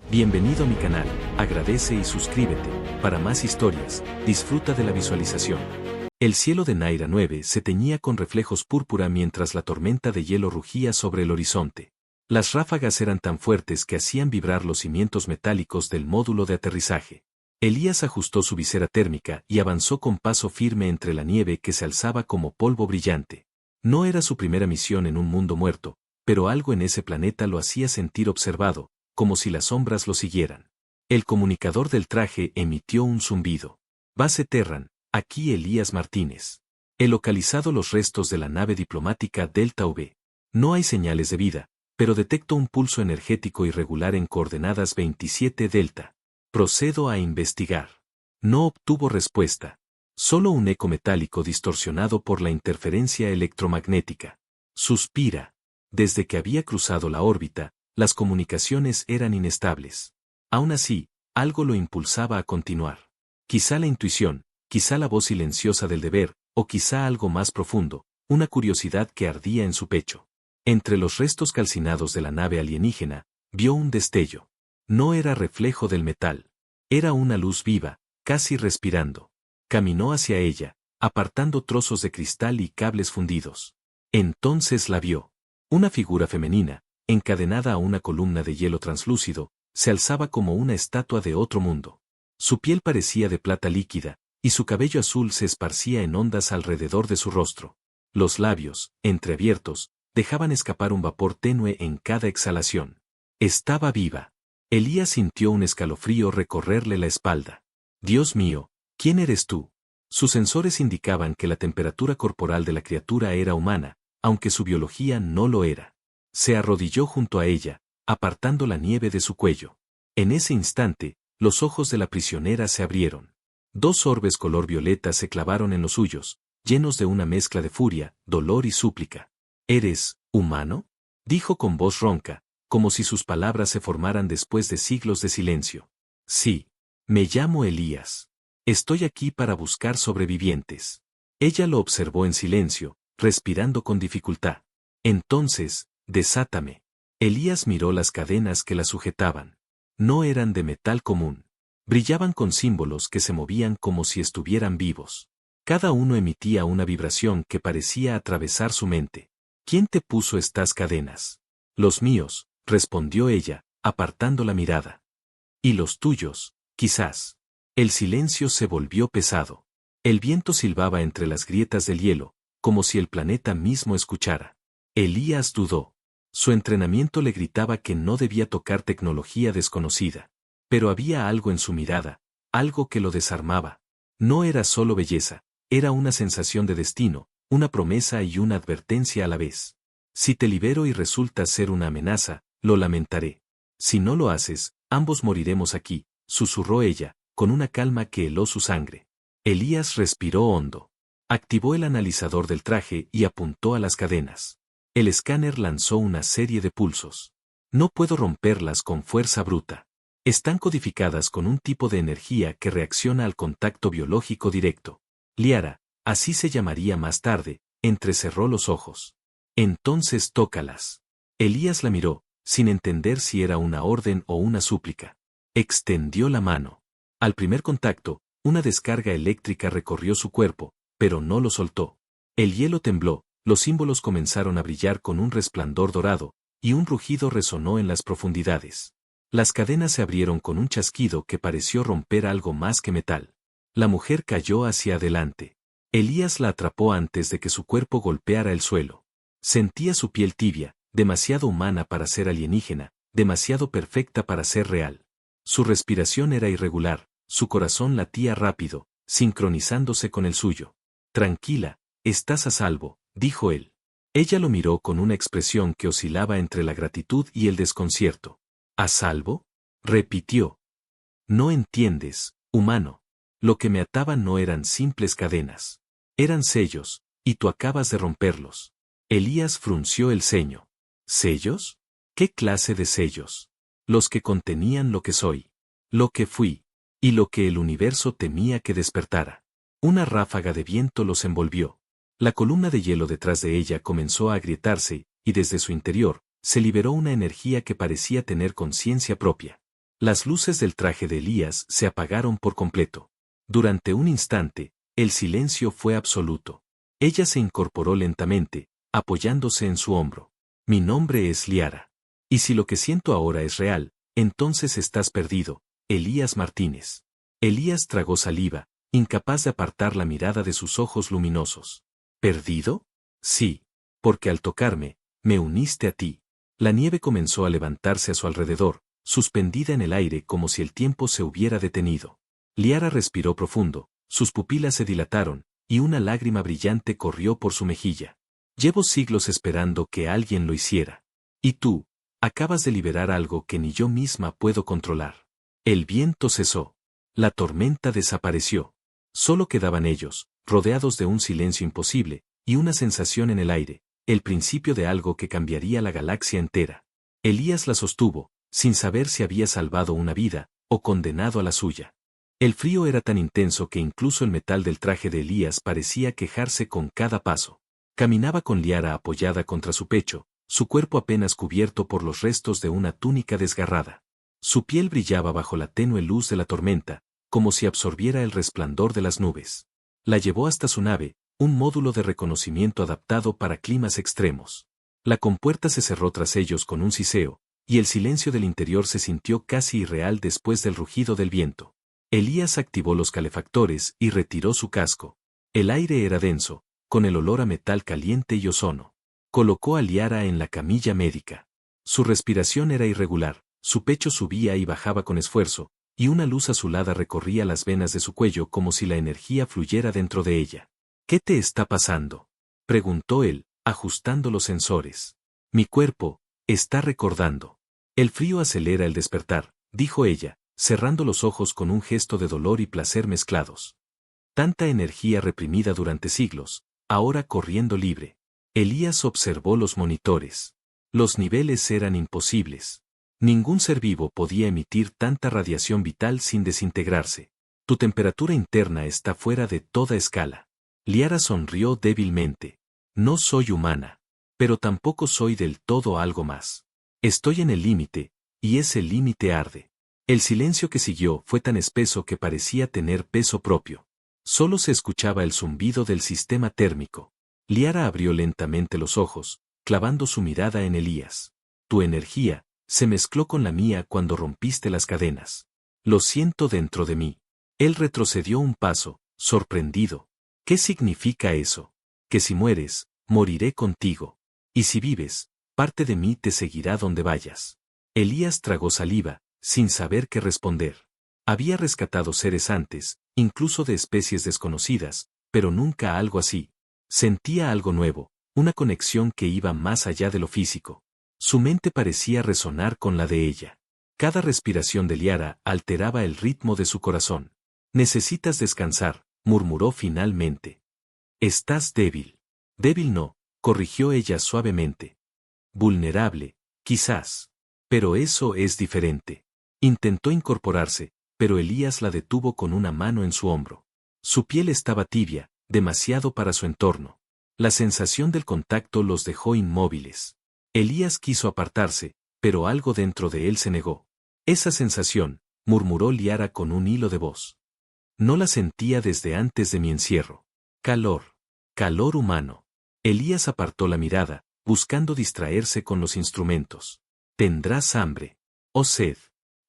Bienvenido a mi canal, agradece y suscríbete. Para más historias, disfruta de la visualización. El cielo de Naira 9 se teñía con reflejos púrpura mientras la tormenta de hielo rugía sobre el horizonte. Las ráfagas eran tan fuertes que hacían vibrar los cimientos metálicos del módulo de aterrizaje. Elías ajustó su visera térmica y avanzó con paso firme entre la nieve que se alzaba como polvo brillante. No era su primera misión en un mundo muerto, pero algo en ese planeta lo hacía sentir observado, como si las sombras lo siguieran. El comunicador del traje emitió un zumbido. Base Terran, aquí Elías Martínez. He localizado los restos de la nave diplomática Delta V. No hay señales de vida, pero detecto un pulso energético irregular en coordenadas 27 Delta. Procedo a investigar. No obtuvo respuesta. Solo un eco metálico distorsionado por la interferencia electromagnética. Suspira. Desde que había cruzado la órbita, las comunicaciones eran inestables. Aún así, algo lo impulsaba a continuar. Quizá la intuición, quizá la voz silenciosa del deber, o quizá algo más profundo, una curiosidad que ardía en su pecho. Entre los restos calcinados de la nave alienígena, vio un destello. No era reflejo del metal. Era una luz viva, casi respirando. Caminó hacia ella, apartando trozos de cristal y cables fundidos. Entonces la vio. Una figura femenina, encadenada a una columna de hielo translúcido, se alzaba como una estatua de otro mundo. Su piel parecía de plata líquida, y su cabello azul se esparcía en ondas alrededor de su rostro. Los labios, entreabiertos, dejaban escapar un vapor tenue en cada exhalación. Estaba viva. Elías sintió un escalofrío recorrerle la espalda. Dios mío, ¿quién eres tú? Sus sensores indicaban que la temperatura corporal de la criatura era humana, aunque su biología no lo era. Se arrodilló junto a ella, apartando la nieve de su cuello. En ese instante, los ojos de la prisionera se abrieron. Dos orbes color violeta se clavaron en los suyos, llenos de una mezcla de furia, dolor y súplica. ¿Eres humano?, dijo con voz ronca, como si sus palabras se formaran después de siglos de silencio. Sí. Me llamo Elías. Estoy aquí para buscar sobrevivientes. Ella lo observó en silencio, respirando con dificultad. Entonces, desátame. Elías miró las cadenas que la sujetaban. No eran de metal común. Brillaban con símbolos que se movían como si estuvieran vivos. Cada uno emitía una vibración que parecía atravesar su mente. ¿Quién te puso estas cadenas? Los míos, respondió ella, apartando la mirada. ¿Y los tuyos? Quizás. El silencio se volvió pesado. El viento silbaba entre las grietas del hielo, como si el planeta mismo escuchara. Elías dudó. Su entrenamiento le gritaba que no debía tocar tecnología desconocida. Pero había algo en su mirada, algo que lo desarmaba. No era solo belleza, era una sensación de destino, una promesa y una advertencia a la vez. Si te libero y resultas ser una amenaza, lo lamentaré. Si no lo haces, ambos moriremos aquí, susurró ella, con una calma que heló su sangre. Elías respiró hondo. Activó el analizador del traje y apuntó a las cadenas. El escáner lanzó una serie de pulsos. No puedo romperlas con fuerza bruta. Están codificadas con un tipo de energía que reacciona al contacto biológico directo. Liara, así se llamaría más tarde, entrecerró los ojos. Entonces tócalas. Elías la miró, sin entender si era una orden o una súplica. Extendió la mano. Al primer contacto, una descarga eléctrica recorrió su cuerpo, pero no lo soltó. El hielo tembló, los símbolos comenzaron a brillar con un resplandor dorado, y un rugido resonó en las profundidades. Las cadenas se abrieron con un chasquido que pareció romper algo más que metal. La mujer cayó hacia adelante. Elías la atrapó antes de que su cuerpo golpeara el suelo. Sentía su piel tibia, demasiado humana para ser alienígena, demasiado perfecta para ser real. Su respiración era irregular, su corazón latía rápido, sincronizándose con el suyo. Tranquila, estás a salvo, dijo él. Ella lo miró con una expresión que oscilaba entre la gratitud y el desconcierto. ¿A salvo?, repitió. No entiendes, humano. Lo que me ataba no eran simples cadenas. Eran sellos, y tú acabas de romperlos. Elías frunció el ceño. ¿Sellos? ¿Qué clase de sellos? Los que contenían lo que soy, lo que fui, y lo que el universo temía que despertara. Una ráfaga de viento los envolvió. La columna de hielo detrás de ella comenzó a agrietarse, y desde su interior, se liberó una energía que parecía tener conciencia propia. Las luces del traje de Elías se apagaron por completo. Durante un instante, el silencio fue absoluto. Ella se incorporó lentamente, apoyándose en su hombro. Mi nombre es Liara. Y si lo que siento ahora es real, entonces estás perdido, Elías Martínez. Elías tragó saliva, incapaz de apartar la mirada de sus ojos luminosos. ¿Perdido? Sí, porque al tocarme, me uniste a ti. La nieve comenzó a levantarse a su alrededor, suspendida en el aire como si el tiempo se hubiera detenido. Liara respiró profundo, sus pupilas se dilataron, y una lágrima brillante corrió por su mejilla. Llevo siglos esperando que alguien lo hiciera. Y tú, acabas de liberar algo que ni yo misma puedo controlar. El viento cesó. La tormenta desapareció. Solo quedaban ellos, rodeados de un silencio imposible, y una sensación en el aire, el principio de algo que cambiaría la galaxia entera. Elías la sostuvo, sin saber si había salvado una vida, o condenado a la suya. El frío era tan intenso que incluso el metal del traje de Elías parecía quejarse con cada paso. Caminaba con Liara apoyada contra su pecho, su cuerpo apenas cubierto por los restos de una túnica desgarrada. Su piel brillaba bajo la tenue luz de la tormenta, como si absorbiera el resplandor de las nubes. La llevó hasta su nave, un módulo de reconocimiento adaptado para climas extremos. La compuerta se cerró tras ellos con un siseo, y el silencio del interior se sintió casi irreal después del rugido del viento. Elías activó los calefactores y retiró su casco. El aire era denso, con el olor a metal caliente y ozono. Colocó a Liara en la camilla médica. Su respiración era irregular, su pecho subía y bajaba con esfuerzo, y una luz azulada recorría las venas de su cuello como si la energía fluyera dentro de ella. ¿Qué te está pasando?, preguntó él, ajustando los sensores. Mi cuerpo está recordando. El frío acelera el despertar, dijo ella, cerrando los ojos con un gesto de dolor y placer mezclados. Tanta energía reprimida durante siglos, ahora corriendo libre. Elías observó los monitores. Los niveles eran imposibles. Ningún ser vivo podía emitir tanta radiación vital sin desintegrarse. Tu temperatura interna está fuera de toda escala. Liara sonrió débilmente. No soy humana. Pero tampoco soy del todo algo más. Estoy en el límite, y ese límite arde. El silencio que siguió fue tan espeso que parecía tener peso propio. Solo se escuchaba el zumbido del sistema térmico. Liara abrió lentamente los ojos, clavando su mirada en Elías. Tu energía se mezcló con la mía cuando rompiste las cadenas. Lo siento dentro de mí. Él retrocedió un paso, sorprendido. ¿Qué significa eso? Que si mueres, moriré contigo. Y si vives, parte de mí te seguirá donde vayas. Elías tragó saliva, sin saber qué responder. Había rescatado seres antes, incluso de especies desconocidas, pero nunca algo así. Sentía algo nuevo, una conexión que iba más allá de lo físico. Su mente parecía resonar con la de ella. Cada respiración de Liara alteraba el ritmo de su corazón. Necesitas descansar, murmuró finalmente. Estás débil. Débil no, corrigió ella suavemente. Vulnerable, quizás. Pero eso es diferente. Intentó incorporarse, pero Elías la detuvo con una mano en su hombro. Su piel estaba tibia, demasiado para su entorno. La sensación del contacto los dejó inmóviles. Elías quiso apartarse, pero algo dentro de él se negó. Esa sensación, murmuró Liara con un hilo de voz. No la sentía desde antes de mi encierro. Calor. Calor humano. Elías apartó la mirada, buscando distraerse con los instrumentos. ¿Tendrás hambre? ¿O sed?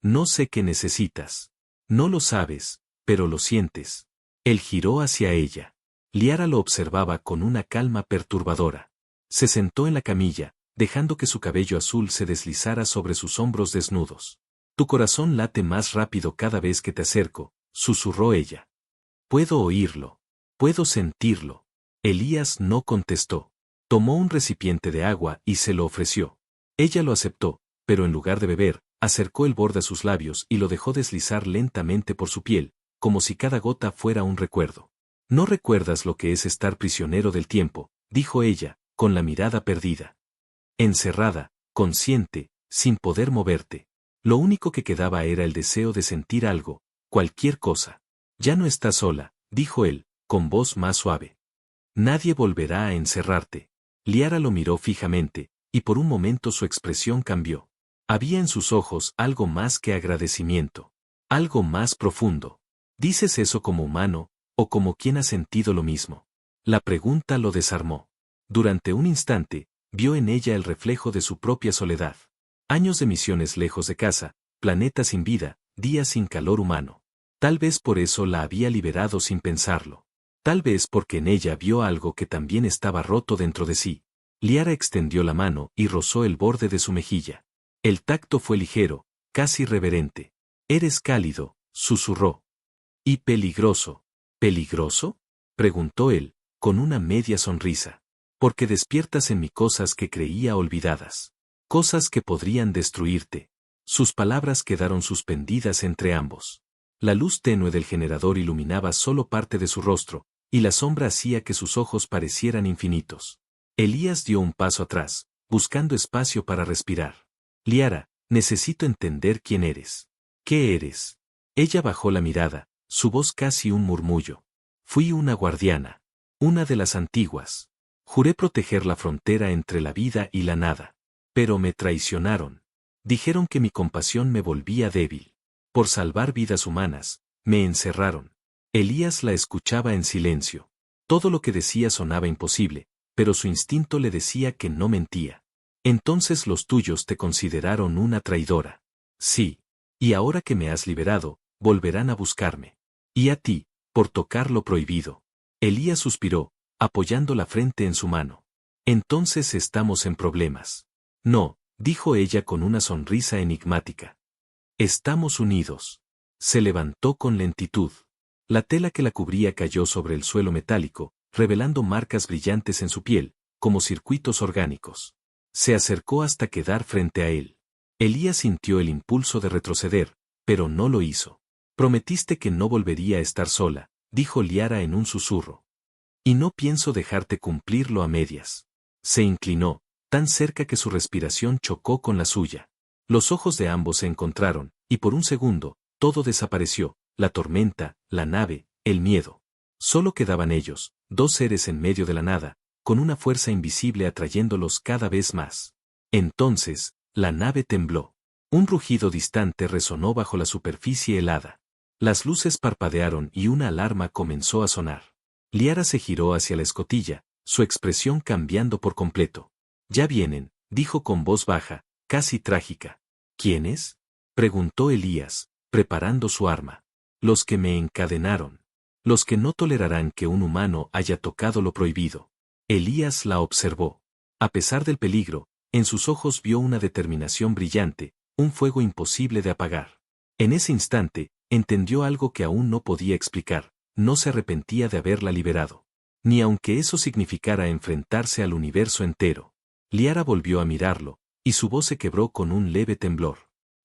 No sé qué necesitas. No lo sabes, pero lo sientes. Él giró hacia ella. Liara lo observaba con una calma perturbadora. Se sentó en la camilla, dejando que su cabello azul se deslizara sobre sus hombros desnudos. Tu corazón late más rápido cada vez que te acerco, susurró ella. Puedo oírlo. Puedo sentirlo. Elías no contestó. Tomó un recipiente de agua y se lo ofreció. Ella lo aceptó, pero en lugar de beber, acercó el borde a sus labios y lo dejó deslizar lentamente por su piel, como si cada gota fuera un recuerdo. No recuerdas lo que es estar prisionero del tiempo, dijo ella, con la mirada perdida. Encerrada, consciente, sin poder moverte. Lo único que quedaba era el deseo de sentir algo, cualquier cosa. Ya no estás sola, dijo él, con voz más suave. Nadie volverá a encerrarte. Liara lo miró fijamente, y por un momento su expresión cambió. Había en sus ojos algo más que agradecimiento. Algo más profundo. ¿Dices eso como humano, o como quien ha sentido lo mismo? La pregunta lo desarmó. Durante un instante, vio en ella el reflejo de su propia soledad. Años de misiones lejos de casa, planetas sin vida, días sin calor humano. Tal vez por eso la había liberado sin pensarlo. Tal vez porque en ella vio algo que también estaba roto dentro de sí. Liara extendió la mano y rozó el borde de su mejilla. El tacto fue ligero, casi reverente. «Eres cálido», susurró. «Y peligroso». «¿Peligroso?», preguntó él, con una media sonrisa. «Porque despiertas en mí cosas que creía olvidadas. Cosas que podrían destruirte». Sus palabras quedaron suspendidas entre ambos. La luz tenue del generador iluminaba solo parte de su rostro, y la sombra hacía que sus ojos parecieran infinitos. Elías dio un paso atrás, buscando espacio para respirar. «Liara, necesito entender quién eres». «¿Qué eres?». Ella bajó la mirada, su voz casi un murmullo. «Fui una guardiana. Una de las antiguas. Juré proteger la frontera entre la vida y la nada. Pero me traicionaron. Dijeron que mi compasión me volvía débil. Por salvar vidas humanas, me encerraron». Elías la escuchaba en silencio. Todo lo que decía sonaba imposible, pero su instinto le decía que no mentía. «Entonces los tuyos te consideraron una traidora». «Sí. Y ahora que me has liberado, volverán a buscarme. Y a ti, por tocar lo prohibido». Elías suspiró, apoyando la frente en su mano. «Entonces estamos en problemas». «No», dijo ella con una sonrisa enigmática. «Estamos unidos». Se levantó con lentitud. La tela que la cubría cayó sobre el suelo metálico, revelando marcas brillantes en su piel, como circuitos orgánicos. Se acercó hasta quedar frente a él. Elías sintió el impulso de retroceder, pero no lo hizo. «Prometiste que no volvería a estar sola», dijo Liara en un susurro. «Y no pienso dejarte cumplirlo a medias». Se inclinó, tan cerca que su respiración chocó con la suya. Los ojos de ambos se encontraron, y por un segundo, todo desapareció, la tormenta, la nave, el miedo. Solo quedaban ellos, dos seres en medio de la nada, con una fuerza invisible atrayéndolos cada vez más. Entonces, la nave tembló. Un rugido distante resonó bajo la superficie helada. Las luces parpadearon y una alarma comenzó a sonar. Liara se giró hacia la escotilla, su expresión cambiando por completo. «Ya vienen», dijo con voz baja, casi trágica. «¿Quiénes?», preguntó Elías, preparando su arma. «Los que me encadenaron. Los que no tolerarán que un humano haya tocado lo prohibido». Elías la observó. A pesar del peligro, en sus ojos vio una determinación brillante, un fuego imposible de apagar. En ese instante, entendió algo que aún no podía explicar: no se arrepentía de haberla liberado. Ni aunque eso significara enfrentarse al universo entero. Liara volvió a mirarlo, y su voz se quebró con un leve temblor.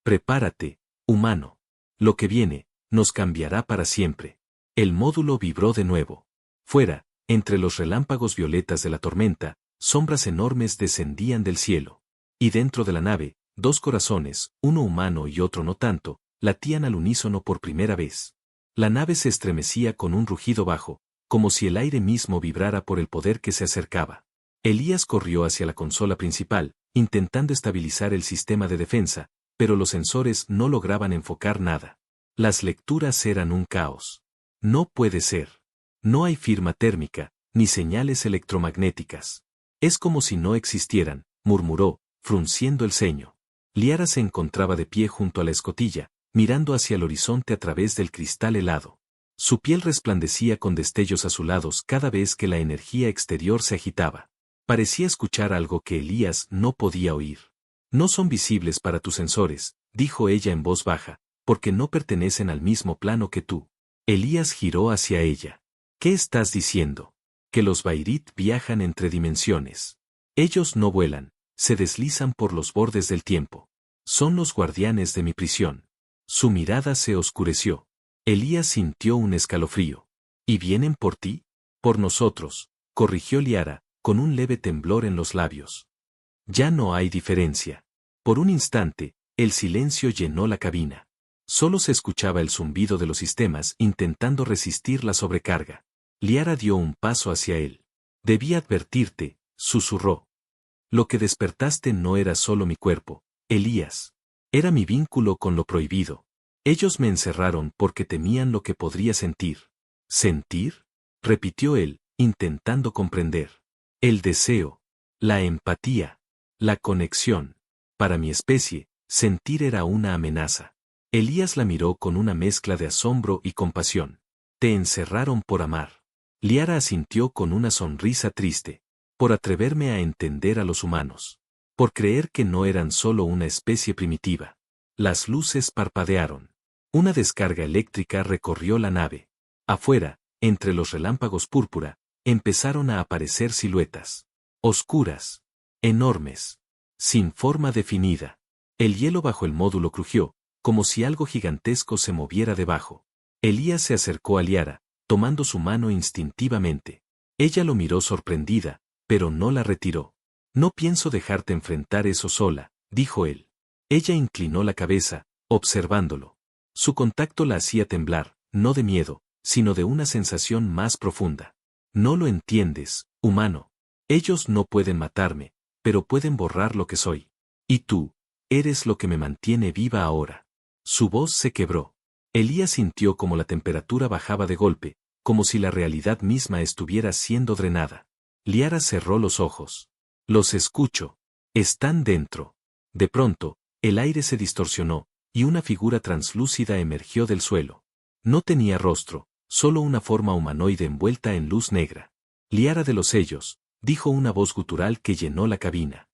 «Prepárate, humano. Lo que viene, nos cambiará para siempre». El módulo vibró de nuevo. Fuera, entre los relámpagos violetas de la tormenta, sombras enormes descendían del cielo. Y dentro de la nave, dos corazones, uno humano y otro no tanto, latían al unísono por primera vez. La nave se estremecía con un rugido bajo, como si el aire mismo vibrara por el poder que se acercaba. Elías corrió hacia la consola principal, intentando estabilizar el sistema de defensa, pero los sensores no lograban enfocar nada. Las lecturas eran un caos. «No puede ser. No hay firma térmica, ni señales electromagnéticas. Es como si no existieran», murmuró, frunciendo el ceño. Liara se encontraba de pie junto a la escotilla, mirando hacia el horizonte a través del cristal helado. Su piel resplandecía con destellos azulados cada vez que la energía exterior se agitaba. Parecía escuchar algo que Elías no podía oír. «No son visibles para tus sensores», dijo ella en voz baja, «porque no pertenecen al mismo plano que tú». Elías giró hacia ella. «¿Qué estás diciendo?». «Que los Bairit viajan entre dimensiones. Ellos no vuelan, se deslizan por los bordes del tiempo. Son los guardianes de mi prisión». Su mirada se oscureció. Elías sintió un escalofrío. «¿Y vienen por ti?». «Por nosotros», corrigió Liara, con un leve temblor en los labios. «Ya no hay diferencia». Por un instante, el silencio llenó la cabina. Solo se escuchaba el zumbido de los sistemas intentando resistir la sobrecarga. Liara dio un paso hacia él. «Debí advertirte», susurró. «Lo que despertaste no era solo mi cuerpo, Elías. Era mi vínculo con lo prohibido. Ellos me encerraron porque temían lo que podría sentir. ¿Sentir? Repitió él, intentando comprender. El deseo, la empatía, la conexión. Para mi especie, sentir era una amenaza. Elías la miró con una mezcla de asombro y compasión. Te encerraron por amar. Liara asintió con una sonrisa triste. Por atreverme a entender a los humanos. Por creer que no eran solo una especie primitiva. Las luces parpadearon. Una descarga eléctrica recorrió la nave. Afuera, entre los relámpagos púrpura, empezaron a aparecer siluetas. Oscuras. Enormes. Sin forma definida. El hielo bajo el módulo crujió, como si algo gigantesco se moviera debajo. Elías se acercó a Liara, tomando su mano instintivamente. Ella lo miró sorprendida, pero no la retiró. No pienso dejarte enfrentar eso sola, dijo él. Ella inclinó la cabeza, observándolo. Su contacto la hacía temblar, no de miedo, sino de una sensación más profunda. No lo entiendes, humano. Ellos no pueden matarme, pero pueden borrar lo que soy. Y tú, eres lo que me mantiene viva ahora. Su voz se quebró. Elías sintió como la temperatura bajaba de golpe, como si la realidad misma estuviera siendo drenada. Liara cerró los ojos. Los escucho. Están dentro. De pronto, el aire se distorsionó, y una figura translúcida emergió del suelo. No tenía rostro, solo una forma humanoide envuelta en luz negra. Liara de los Sellos, dijo una voz gutural que llenó la cabina.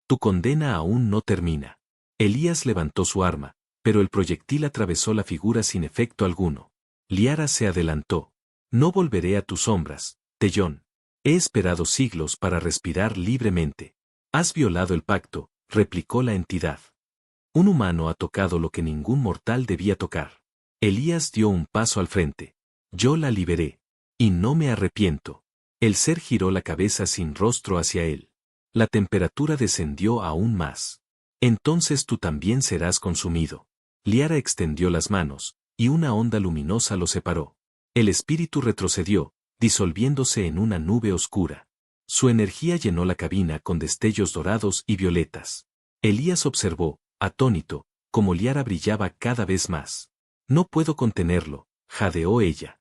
Tu condena aún no termina. Elías levantó su arma, pero el proyectil atravesó la figura sin efecto alguno. Liara se adelantó. No volveré a tus sombras, Tellón. He esperado siglos para respirar libremente. Has violado el pacto, replicó la entidad. Un humano ha tocado lo que ningún mortal debía tocar. Elías dio un paso al frente. Yo la liberé. Y no me arrepiento. El ser giró la cabeza sin rostro hacia él. La temperatura descendió aún más. Entonces tú también serás consumido. Liara extendió las manos, y una onda luminosa lo separó. El espíritu retrocedió, disolviéndose en una nube oscura. Su energía llenó la cabina con destellos dorados y violetas. Elías observó, atónito, cómo Liara brillaba cada vez más. No puedo contenerlo, jadeó ella.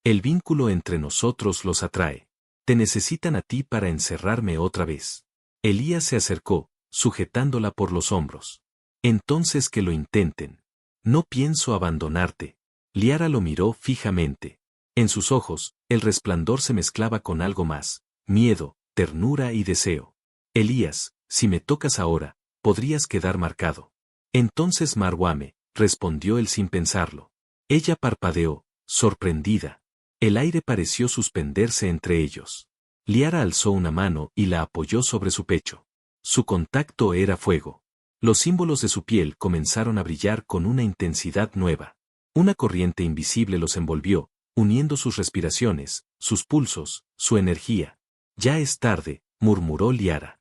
El vínculo entre nosotros los atrae. Te necesitan a ti para encerrarme otra vez. Elías se acercó, sujetándola por los hombros. Entonces que lo intenten. No pienso abandonarte. Liara lo miró fijamente. En sus ojos, el resplandor se mezclaba con algo más, miedo, ternura y deseo. Elías, si me tocas ahora, podrías quedar marcado. Entonces Marwame, respondió él sin pensarlo. Ella parpadeó, sorprendida. El aire pareció suspenderse entre ellos. Liara alzó una mano y la apoyó sobre su pecho. Su contacto era fuego. Los símbolos de su piel comenzaron a brillar con una intensidad nueva. Una corriente invisible los envolvió, uniendo sus respiraciones, sus pulsos, su energía. Ya es tarde, murmuró Liara.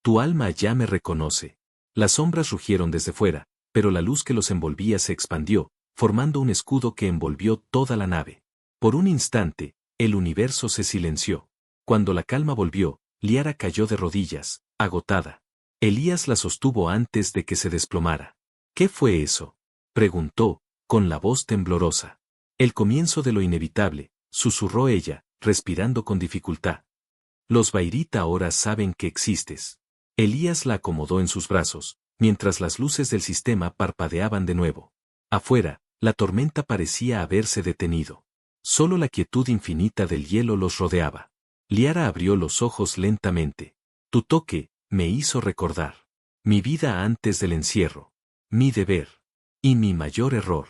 Tu alma ya me reconoce. Las sombras rugieron desde fuera, pero la luz que los envolvía se expandió, formando un escudo que envolvió toda la nave. Por un instante, el universo se silenció. Cuando la calma volvió, Liara cayó de rodillas, agotada. Elías la sostuvo antes de que se desplomara. ¿Qué fue eso?, preguntó, con la voz temblorosa. El comienzo de lo inevitable, susurró ella, respirando con dificultad. Los Bairit ahora saben que existes. Elías la acomodó en sus brazos, mientras las luces del sistema parpadeaban de nuevo. Afuera, la tormenta parecía haberse detenido. Solo la quietud infinita del hielo los rodeaba. Liara abrió los ojos lentamente. Tu toque me hizo recordar mi vida antes del encierro, mi deber y mi mayor error.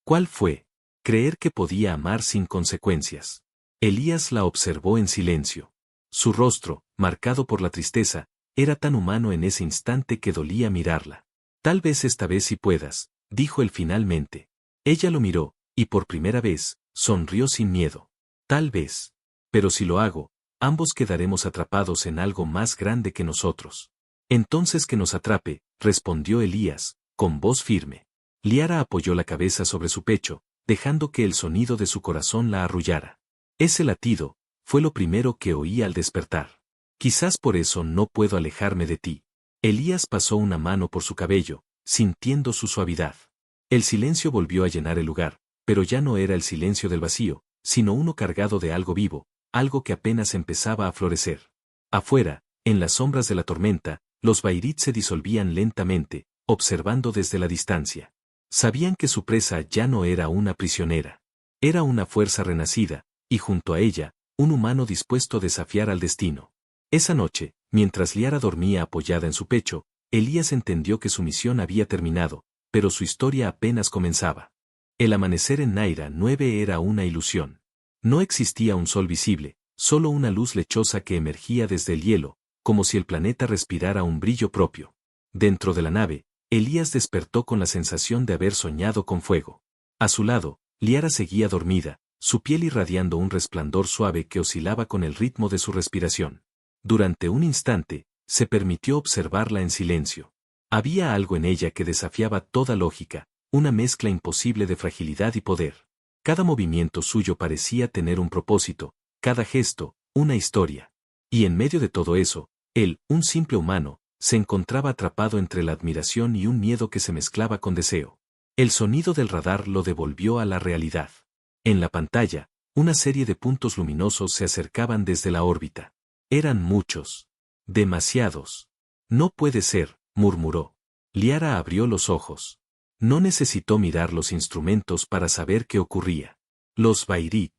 ¿Cuál fue? Creer que podía amar sin consecuencias. Elías la observó en silencio. Su rostro, marcado por la tristeza, era tan humano en ese instante que dolía mirarla. Tal vez esta vez sí puedas, dijo él finalmente. Ella lo miró, y por primera vez, sonrió sin miedo. Tal vez. Pero si lo hago, ambos quedaremos atrapados en algo más grande que nosotros. Entonces que nos atrape, respondió Elías, con voz firme. Liara apoyó la cabeza sobre su pecho, dejando que el sonido de su corazón la arrullara. Ese latido, fue lo primero que oí al despertar. Quizás por eso no puedo alejarme de ti. Elías pasó una mano por su cabello, sintiendo su suavidad. El silencio volvió a llenar el lugar, pero ya no era el silencio del vacío, sino uno cargado de algo vivo, algo que apenas empezaba a florecer. Afuera, en las sombras de la tormenta, los Bairit se disolvían lentamente, observando desde la distancia. Sabían que su presa ya no era una prisionera. Era una fuerza renacida, y junto a ella, un humano dispuesto a desafiar al destino. Esa noche, mientras Liara dormía apoyada en su pecho, Elías entendió que su misión había terminado, pero su historia apenas comenzaba. El amanecer en Naira 9 era una ilusión. No existía un sol visible, solo una luz lechosa que emergía desde el hielo, como si el planeta respirara un brillo propio. Dentro de la nave, Elías despertó con la sensación de haber soñado con fuego. A su lado, Liara seguía dormida, su piel irradiando un resplandor suave que oscilaba con el ritmo de su respiración. Durante un instante, se permitió observarla en silencio. Había algo en ella que desafiaba toda lógica, una mezcla imposible de fragilidad y poder. Cada movimiento suyo parecía tener un propósito, cada gesto, una historia. Y en medio de todo eso, él, un simple humano, se encontraba atrapado entre la admiración y un miedo que se mezclaba con deseo. El sonido del radar lo devolvió a la realidad. En la pantalla, una serie de puntos luminosos se acercaban desde la órbita. Eran muchos. Demasiados. No puede ser, murmuró. Liara abrió los ojos. No necesitó mirar los instrumentos para saber qué ocurría. Los Bairit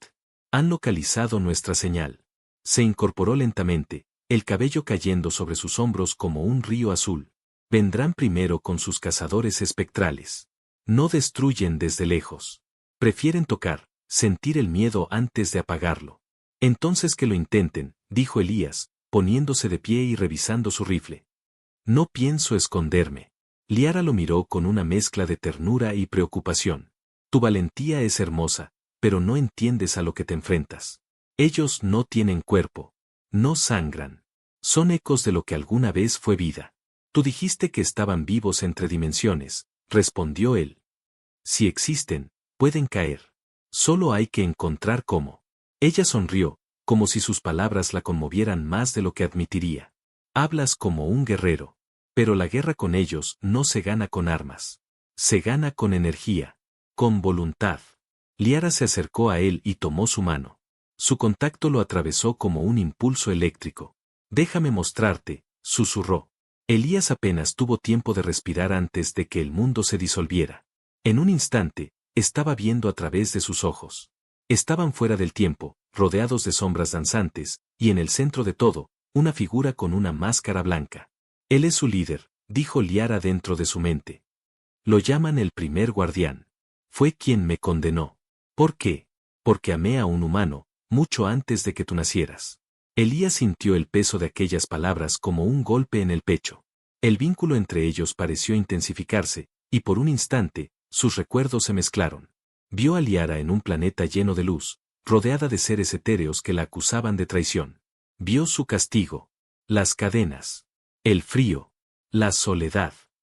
han localizado nuestra señal. Se incorporó lentamente, el cabello cayendo sobre sus hombros como un río azul. Vendrán primero con sus cazadores espectrales. No destruyen desde lejos. Prefieren tocar, sentir el miedo antes de apagarlo. Entonces que lo intenten, dijo Elías, poniéndose de pie y revisando su rifle. No pienso esconderme. Liara lo miró con una mezcla de ternura y preocupación. Tu valentía es hermosa, pero no entiendes a lo que te enfrentas. Ellos no tienen cuerpo. No sangran. Son ecos de lo que alguna vez fue vida. Tú dijiste que estaban vivos entre dimensiones, respondió él. Si existen, pueden caer. Solo hay que encontrar cómo. Ella sonrió, como si sus palabras la conmovieran más de lo que admitiría. Hablas como un guerrero. Pero la guerra con ellos no se gana con armas. Se gana con energía. Con voluntad. Liara se acercó a él y tomó su mano. Su contacto lo atravesó como un impulso eléctrico. Déjame mostrarte, susurró. Elías apenas tuvo tiempo de respirar antes de que el mundo se disolviera. En un instante, estaba viendo a través de sus ojos. Estaban fuera del tiempo, rodeados de sombras danzantes, y en el centro de todo, una figura con una máscara blanca. Él es su líder, dijo Liara dentro de su mente. Lo llaman el primer guardián. Fue quien me condenó. ¿Por qué? Porque amé a un humano, mucho antes de que tú nacieras. Elías sintió el peso de aquellas palabras como un golpe en el pecho. El vínculo entre ellos pareció intensificarse, y por un instante, sus recuerdos se mezclaron. Vio a Liara en un planeta lleno de luz, rodeada de seres etéreos que la acusaban de traición. Vio su castigo. Las cadenas. El frío. La soledad.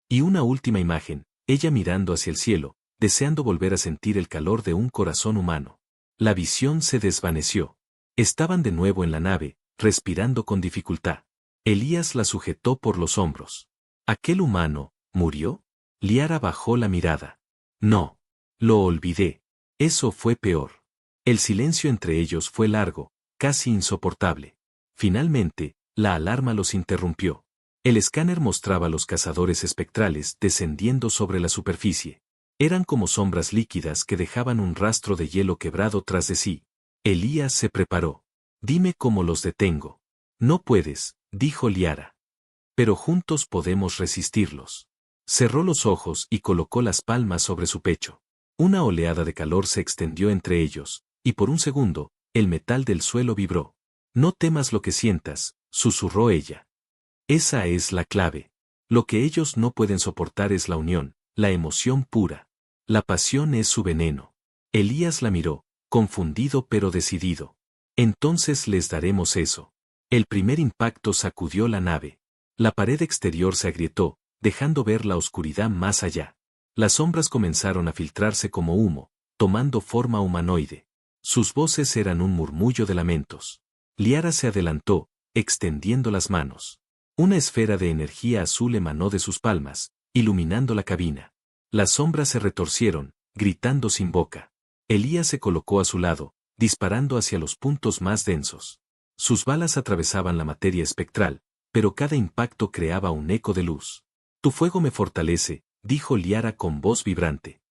Y una última imagen, ella mirando hacia el cielo, deseando volver a sentir el calor de un corazón humano. La visión se desvaneció. Estaban de nuevo en la nave, respirando con dificultad. Elías la sujetó por los hombros. ¿Aquel humano murió? Liara bajó la mirada. No. Lo olvidé. Eso fue peor. El silencio entre ellos fue largo, casi insoportable. Finalmente, la alarma los interrumpió. El escáner mostraba a los cazadores espectrales descendiendo sobre la superficie. Eran como sombras líquidas que dejaban un rastro de hielo quebrado tras de sí. Elías se preparó. Dime cómo los detengo. No puedes, dijo Liara. Pero juntos podemos resistirlos. Cerró los ojos y colocó las palmas sobre su pecho. Una oleada de calor se extendió entre ellos, y por un segundo, el metal del suelo vibró. No temas lo que sientas, susurró ella. Esa es la clave. Lo que ellos no pueden soportar es la unión, la emoción pura. La pasión es su veneno. Elías la miró, confundido pero decidido. Entonces les daremos eso. El primer impacto sacudió la nave. La pared exterior se agrietó, dejando ver la oscuridad más allá. Las sombras comenzaron a filtrarse como humo, tomando forma humanoide. Sus voces eran un murmullo de lamentos. Liara se adelantó, extendiendo las manos. Una esfera de energía azul emanó de sus palmas, iluminando la cabina. Las sombras se retorcieron, gritando sin boca. Elías se colocó a su lado, disparando hacia los puntos más densos. Sus balas atravesaban la materia espectral, pero cada impacto creaba un eco de luz. Tu fuego me fortalece, dijo Liara con voz vibrante.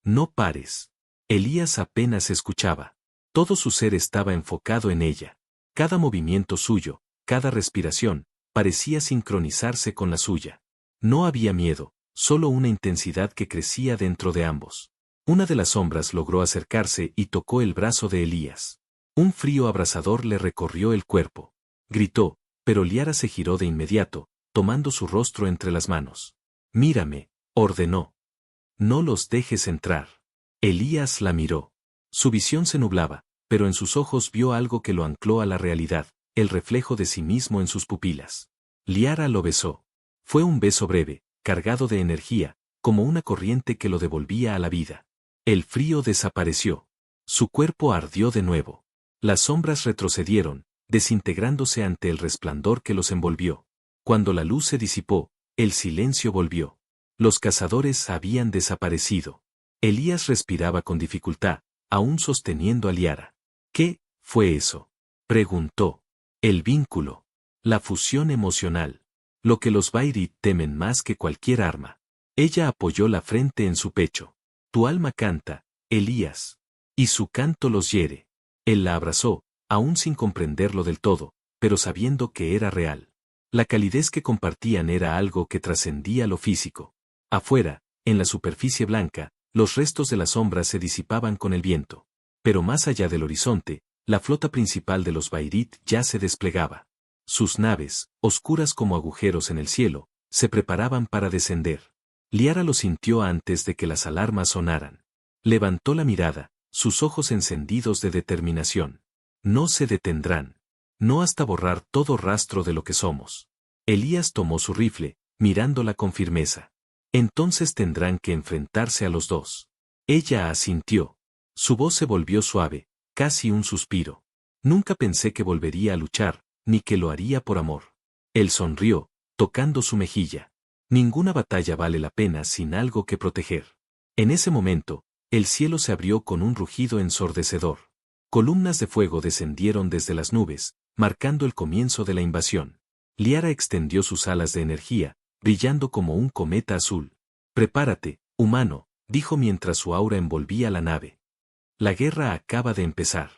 No pares. Elías apenas escuchaba. Todo su ser estaba enfocado en ella. Cada movimiento suyo, cada respiración, parecía sincronizarse con la suya. No había miedo, solo una intensidad que crecía dentro de ambos. Una de las sombras logró acercarse y tocó el brazo de Elías. Un frío abrasador le recorrió el cuerpo. Gritó, pero Liara se giró de inmediato, tomando su rostro entre las manos. Mírame, ordenó. No los dejes entrar. Elías la miró. Su visión se nublaba, pero en sus ojos vio algo que lo ancló a la realidad, el reflejo de sí mismo en sus pupilas. Liara lo besó. Fue un beso breve, cargado de energía, como una corriente que lo devolvía a la vida. El frío desapareció. Su cuerpo ardió de nuevo. Las sombras retrocedieron, desintegrándose ante el resplandor que los envolvió. Cuando la luz se disipó, el silencio volvió. Los cazadores habían desaparecido. Elías respiraba con dificultad, aún sosteniendo a Liara. ¿Qué fue eso?, preguntó. El vínculo. La fusión emocional. Lo que los Bairit temen más que cualquier arma. Ella apoyó la frente en su pecho. Tu alma canta, Elías. Y su canto los hiere. Él la abrazó, aún sin comprenderlo del todo, pero sabiendo que era real. La calidez que compartían era algo que trascendía lo físico. Afuera, en la superficie blanca, los restos de las sombras se disipaban con el viento. Pero más allá del horizonte, la flota principal de los Bairit ya se desplegaba. Sus naves, oscuras como agujeros en el cielo, se preparaban para descender. Liara lo sintió antes de que las alarmas sonaran. Levantó la mirada, sus ojos encendidos de determinación. No se detendrán. No hasta borrar todo rastro de lo que somos. Elías tomó su rifle, mirándola con firmeza. Entonces tendrán que enfrentarse a los dos. Ella asintió. Su voz se volvió suave, casi un suspiro. Nunca pensé que volvería a luchar, ni que lo haría por amor. Él sonrió, tocando su mejilla. Ninguna batalla vale la pena sin algo que proteger. En ese momento, el cielo se abrió con un rugido ensordecedor. Columnas de fuego descendieron desde las nubes, marcando el comienzo de la invasión. Liara extendió sus alas de energía, brillando como un cometa azul. Prepárate, humano, dijo mientras su aura envolvía la nave. La guerra acaba de empezar.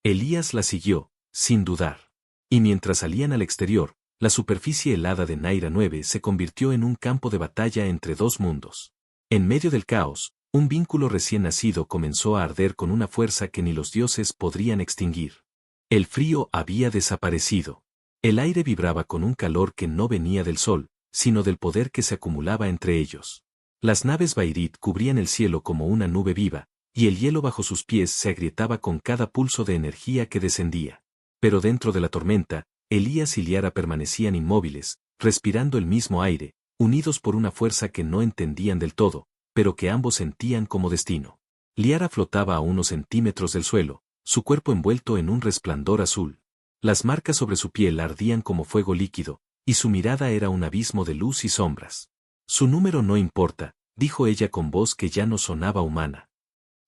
Elías la siguió, sin dudar. Y mientras salían al exterior, la superficie helada de Naira 9 se convirtió en un campo de batalla entre dos mundos. En medio del caos, un vínculo recién nacido comenzó a arder con una fuerza que ni los dioses podrían extinguir. El frío había desaparecido. El aire vibraba con un calor que no venía del sol, sino del poder que se acumulaba entre ellos. Las naves Bairit cubrían el cielo como una nube viva, y el hielo bajo sus pies se agrietaba con cada pulso de energía que descendía. Pero dentro de la tormenta, Elías y Liara permanecían inmóviles, respirando el mismo aire, unidos por una fuerza que no entendían del todo, pero que ambos sentían como destino. Liara flotaba a unos centímetros del suelo, su cuerpo envuelto en un resplandor azul. Las marcas sobre su piel ardían como fuego líquido, y su mirada era un abismo de luz y sombras. Su número no importa, dijo ella con voz que ya no sonaba humana.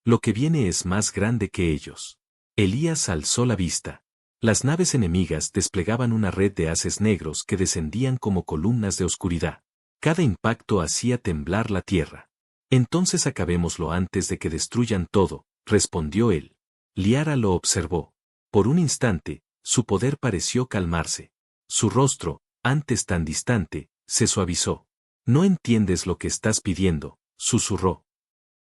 Lo que viene es más grande que ellos. Elías alzó la vista. Las naves enemigas desplegaban una red de haces negros que descendían como columnas de oscuridad. Cada impacto hacía temblar la tierra. Entonces acabémoslo antes de que destruyan todo, respondió él. Liara lo observó. Por un instante, su poder pareció calmarse. Su rostro, antes tan distante, se suavizó. No entiendes lo que estás pidiendo, susurró.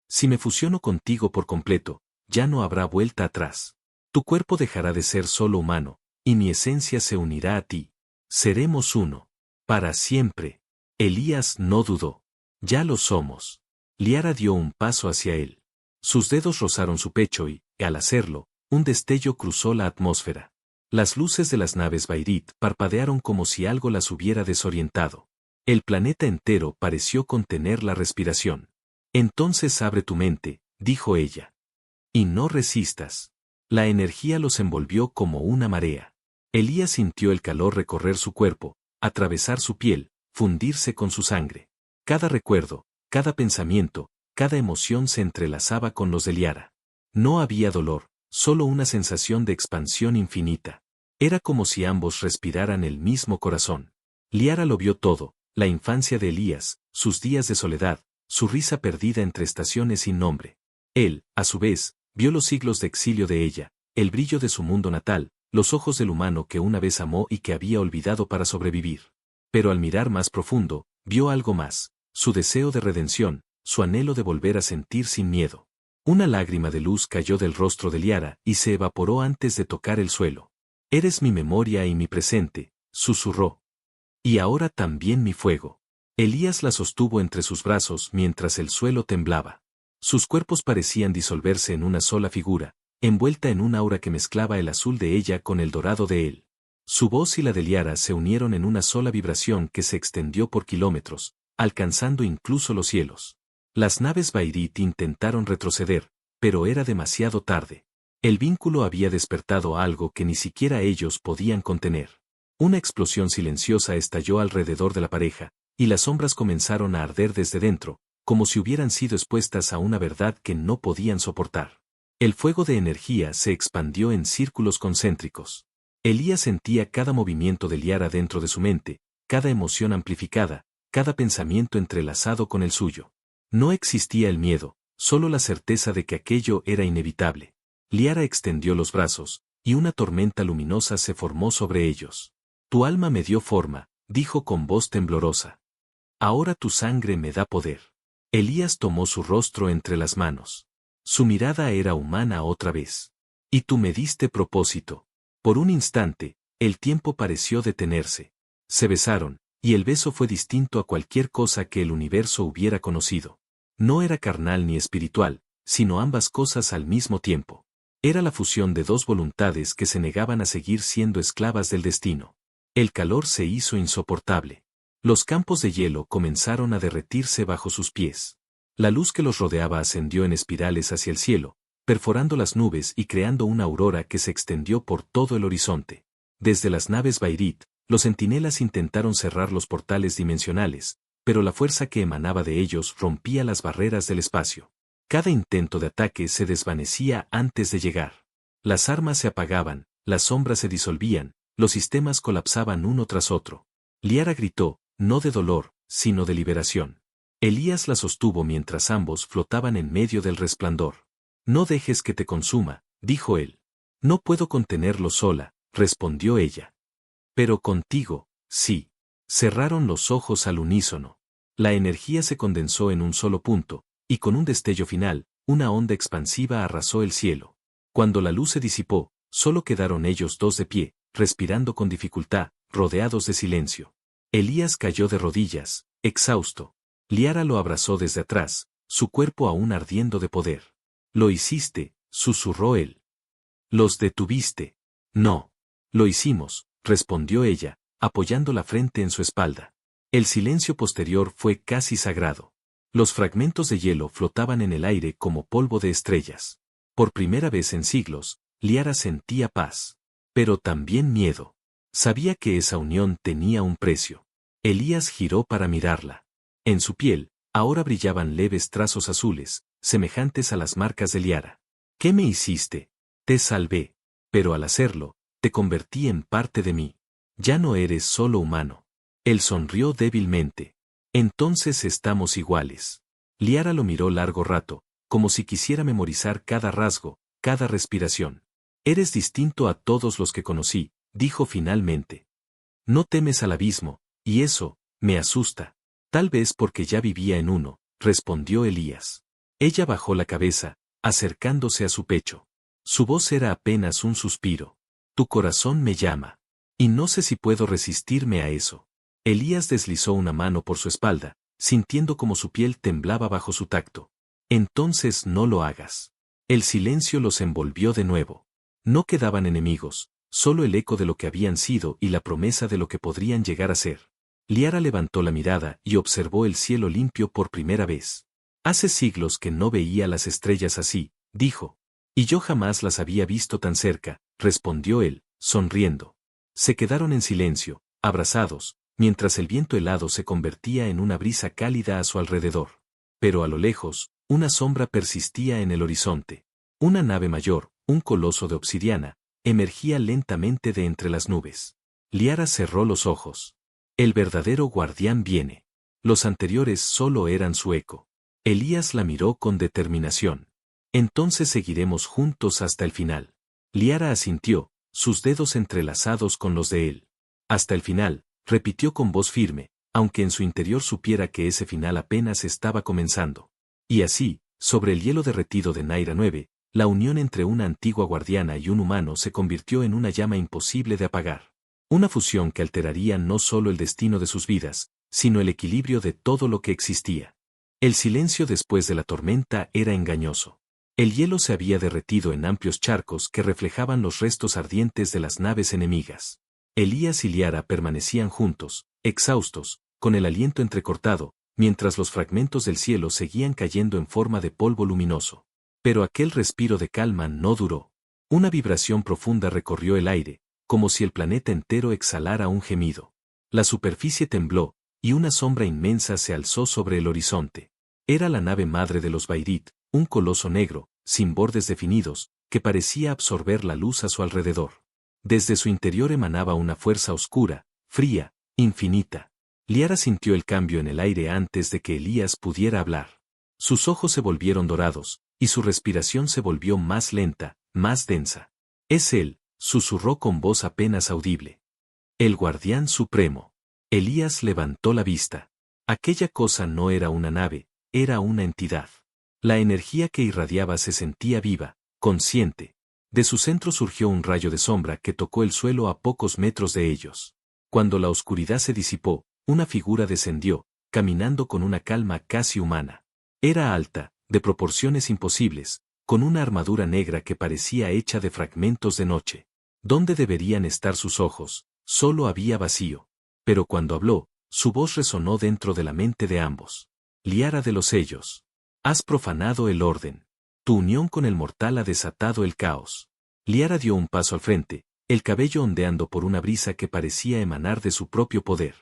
Si me fusiono contigo por completo, ya no habrá vuelta atrás. Tu cuerpo dejará de ser solo humano, y mi esencia se unirá a ti. Seremos uno. Para siempre. Elías no dudó. Ya lo somos. Liara dio un paso hacia él. Sus dedos rozaron su pecho y, al hacerlo, un destello cruzó la atmósfera. Las luces de las naves Bairit parpadearon como si algo las hubiera desorientado. El planeta entero pareció contener la respiración. Entonces abre tu mente, dijo ella. Y no resistas. La energía los envolvió como una marea. Elías sintió el calor recorrer su cuerpo, atravesar su piel, fundirse con su sangre. Cada recuerdo, cada pensamiento, cada emoción se entrelazaba con los de Liara. No había dolor, solo una sensación de expansión infinita. Era como si ambos respiraran el mismo corazón. Liara lo vio todo, la infancia de Elías, sus días de soledad, su risa perdida entre estaciones sin nombre. Él, a su vez, vio los siglos de exilio de ella, el brillo de su mundo natal, los ojos del humano que una vez amó y que había olvidado para sobrevivir. Pero al mirar más profundo, vio algo más, su deseo de redención, su anhelo de volver a sentir sin miedo. Una lágrima de luz cayó del rostro de Liara y se evaporó antes de tocar el suelo. Eres mi memoria y mi presente, susurró. Y ahora también mi fuego. Elías la sostuvo entre sus brazos mientras el suelo temblaba. Sus cuerpos parecían disolverse en una sola figura, envuelta en un aura que mezclaba el azul de ella con el dorado de él. Su voz y la de Liara se unieron en una sola vibración que se extendió por kilómetros, alcanzando incluso los cielos. Las naves Bairit intentaron retroceder, pero era demasiado tarde. El vínculo había despertado algo que ni siquiera ellos podían contener. Una explosión silenciosa estalló alrededor de la pareja, y las sombras comenzaron a arder desde dentro, como si hubieran sido expuestas a una verdad que no podían soportar. El fuego de energía se expandió en círculos concéntricos. Elías sentía cada movimiento de Liara dentro de su mente, cada emoción amplificada, cada pensamiento entrelazado con el suyo. No existía el miedo, solo la certeza de que aquello era inevitable. Liara extendió los brazos, y una tormenta luminosa se formó sobre ellos. Tu alma me dio forma, dijo con voz temblorosa. Ahora tu sangre me da poder. Elías tomó su rostro entre las manos. Su mirada era humana otra vez. Y tú me diste propósito. Por un instante, el tiempo pareció detenerse. Se besaron, y el beso fue distinto a cualquier cosa que el universo hubiera conocido. No era carnal ni espiritual, sino ambas cosas al mismo tiempo. Era la fusión de dos voluntades que se negaban a seguir siendo esclavas del destino. El calor se hizo insoportable. Los campos de hielo comenzaron a derretirse bajo sus pies. La luz que los rodeaba ascendió en espirales hacia el cielo, perforando las nubes y creando una aurora que se extendió por todo el horizonte. Desde las naves Bairit, los centinelas intentaron cerrar los portales dimensionales, pero la fuerza que emanaba de ellos rompía las barreras del espacio. Cada intento de ataque se desvanecía antes de llegar. Las armas se apagaban, las sombras se disolvían, los sistemas colapsaban uno tras otro. Liara gritó, no de dolor, sino de liberación. Elías la sostuvo mientras ambos flotaban en medio del resplandor. No dejes que te consuma, dijo él. No puedo contenerlo sola, respondió ella. Pero contigo, sí. Cerraron los ojos al unísono. La energía se condensó en un solo punto, y con un destello final, una onda expansiva arrasó el cielo. Cuando la luz se disipó, solo quedaron ellos dos de pie, respirando con dificultad, rodeados de silencio. Elías cayó de rodillas, exhausto. Liara lo abrazó desde atrás, su cuerpo aún ardiendo de poder. Lo hiciste, susurró él. Los detuviste. No. Lo hicimos, respondió ella, apoyando la frente en su espalda. El silencio posterior fue casi sagrado. Los fragmentos de hielo flotaban en el aire como polvo de estrellas. Por primera vez en siglos, Liara sentía paz. Pero también miedo. Sabía que esa unión tenía un precio. Elías giró para mirarla. En su piel, ahora brillaban leves trazos azules, semejantes a las marcas de Liara. ¿Qué me hiciste? Te salvé. Pero al hacerlo, te convertí en parte de mí. Ya no eres solo humano. Él sonrió débilmente. Entonces estamos iguales. Liara lo miró largo rato, como si quisiera memorizar cada rasgo, cada respiración. Eres distinto a todos los que conocí, dijo finalmente. No temes al abismo, y eso, me asusta. Tal vez porque ya vivía en uno, respondió Elías. Ella bajó la cabeza, acercándose a su pecho. Su voz era apenas un suspiro. Tu corazón me llama. Y no sé si puedo resistirme a eso. Elías deslizó una mano por su espalda, sintiendo como su piel temblaba bajo su tacto. Entonces no lo hagas. El silencio los envolvió de nuevo. No quedaban enemigos, solo el eco de lo que habían sido y la promesa de lo que podrían llegar a ser. Liara levantó la mirada y observó el cielo limpio por primera vez. Hace siglos que no veía las estrellas así, dijo. Y yo jamás las había visto tan cerca, respondió él, sonriendo. Se quedaron en silencio, abrazados, mientras el viento helado se convertía en una brisa cálida a su alrededor. Pero a lo lejos, una sombra persistía en el horizonte. Una nave mayor, un coloso de obsidiana, emergía lentamente de entre las nubes. Liara cerró los ojos. El verdadero guardián viene. Los anteriores solo eran su eco. Elías la miró con determinación. Entonces seguiremos juntos hasta el final. Liara asintió, sus dedos entrelazados con los de él. Hasta el final, repitió con voz firme, aunque en su interior supiera que ese final apenas estaba comenzando. Y así, sobre el hielo derretido de Naira 9, la unión entre una antigua guardiana y un humano se convirtió en una llama imposible de apagar. Una fusión que alteraría no solo el destino de sus vidas, sino el equilibrio de todo lo que existía. El silencio después de la tormenta era engañoso. El hielo se había derretido en amplios charcos que reflejaban los restos ardientes de las naves enemigas. Elías y Liara permanecían juntos, exhaustos, con el aliento entrecortado, mientras los fragmentos del cielo seguían cayendo en forma de polvo luminoso. Pero aquel respiro de calma no duró. Una vibración profunda recorrió el aire, como si el planeta entero exhalara un gemido. La superficie tembló, y una sombra inmensa se alzó sobre el horizonte. Era la nave madre de los Bairit, un coloso negro, sin bordes definidos, que parecía absorber la luz a su alrededor. Desde su interior emanaba una fuerza oscura, fría, infinita. Liara sintió el cambio en el aire antes de que Elías pudiera hablar. Sus ojos se volvieron dorados, y su respiración se volvió más lenta, más densa. «Es él», susurró con voz apenas audible. «El guardián supremo». Elías levantó la vista. Aquella cosa no era una nave, era una entidad. La energía que irradiaba se sentía viva, consciente. De su centro surgió un rayo de sombra que tocó el suelo a pocos metros de ellos. Cuando la oscuridad se disipó, una figura descendió, caminando con una calma casi humana. Era alta, de proporciones imposibles, con una armadura negra que parecía hecha de fragmentos de noche. ¿Dónde deberían estar sus ojos? Solo había vacío. Pero cuando habló, su voz resonó dentro de la mente de ambos. Liara de los Sellos. Has profanado el orden. Tu unión con el mortal ha desatado el caos. Liara dio un paso al frente, el cabello ondeando por una brisa que parecía emanar de su propio poder.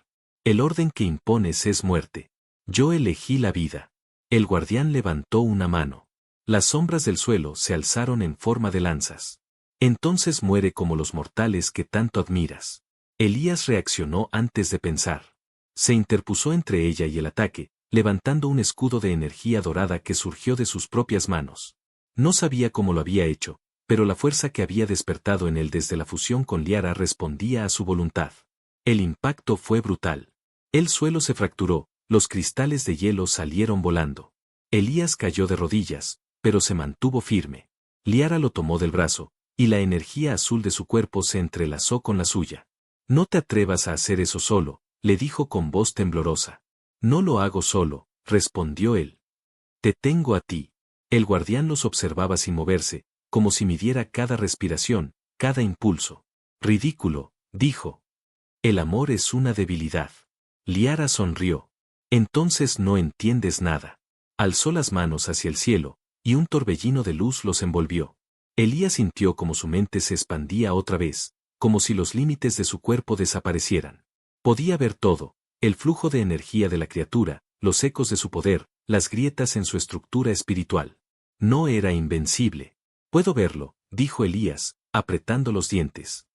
El orden que impones es muerte. Yo elegí la vida. El guardián levantó una mano. Las sombras del suelo se alzaron en forma de lanzas. Entonces muere como los mortales que tanto admiras. Elías reaccionó antes de pensar. Se interpuso entre ella y el ataque, levantando un escudo de energía dorada que surgió de sus propias manos. No sabía cómo lo había hecho, pero la fuerza que había despertado en él desde la fusión con Liara respondía a su voluntad. El impacto fue brutal. El suelo se fracturó, los cristales de hielo salieron volando. Elías cayó de rodillas, pero se mantuvo firme. Liara lo tomó del brazo, y la energía azul de su cuerpo se entrelazó con la suya. No te atrevas a hacer eso solo, le dijo con voz temblorosa. No lo hago solo, respondió él. Te tengo a ti. El guardián los observaba sin moverse, como si midiera cada respiración, cada impulso. Ridículo, dijo. El amor es una debilidad. Liara sonrió. Entonces no entiendes nada. Alzó las manos hacia el cielo, y un torbellino de luz los envolvió. Elías sintió como su mente se expandía otra vez, como si los límites de su cuerpo desaparecieran. Podía ver todo, el flujo de energía de la criatura, los ecos de su poder, las grietas en su estructura espiritual. No era invencible. Puedo verlo, dijo Elías, apretando los dientes.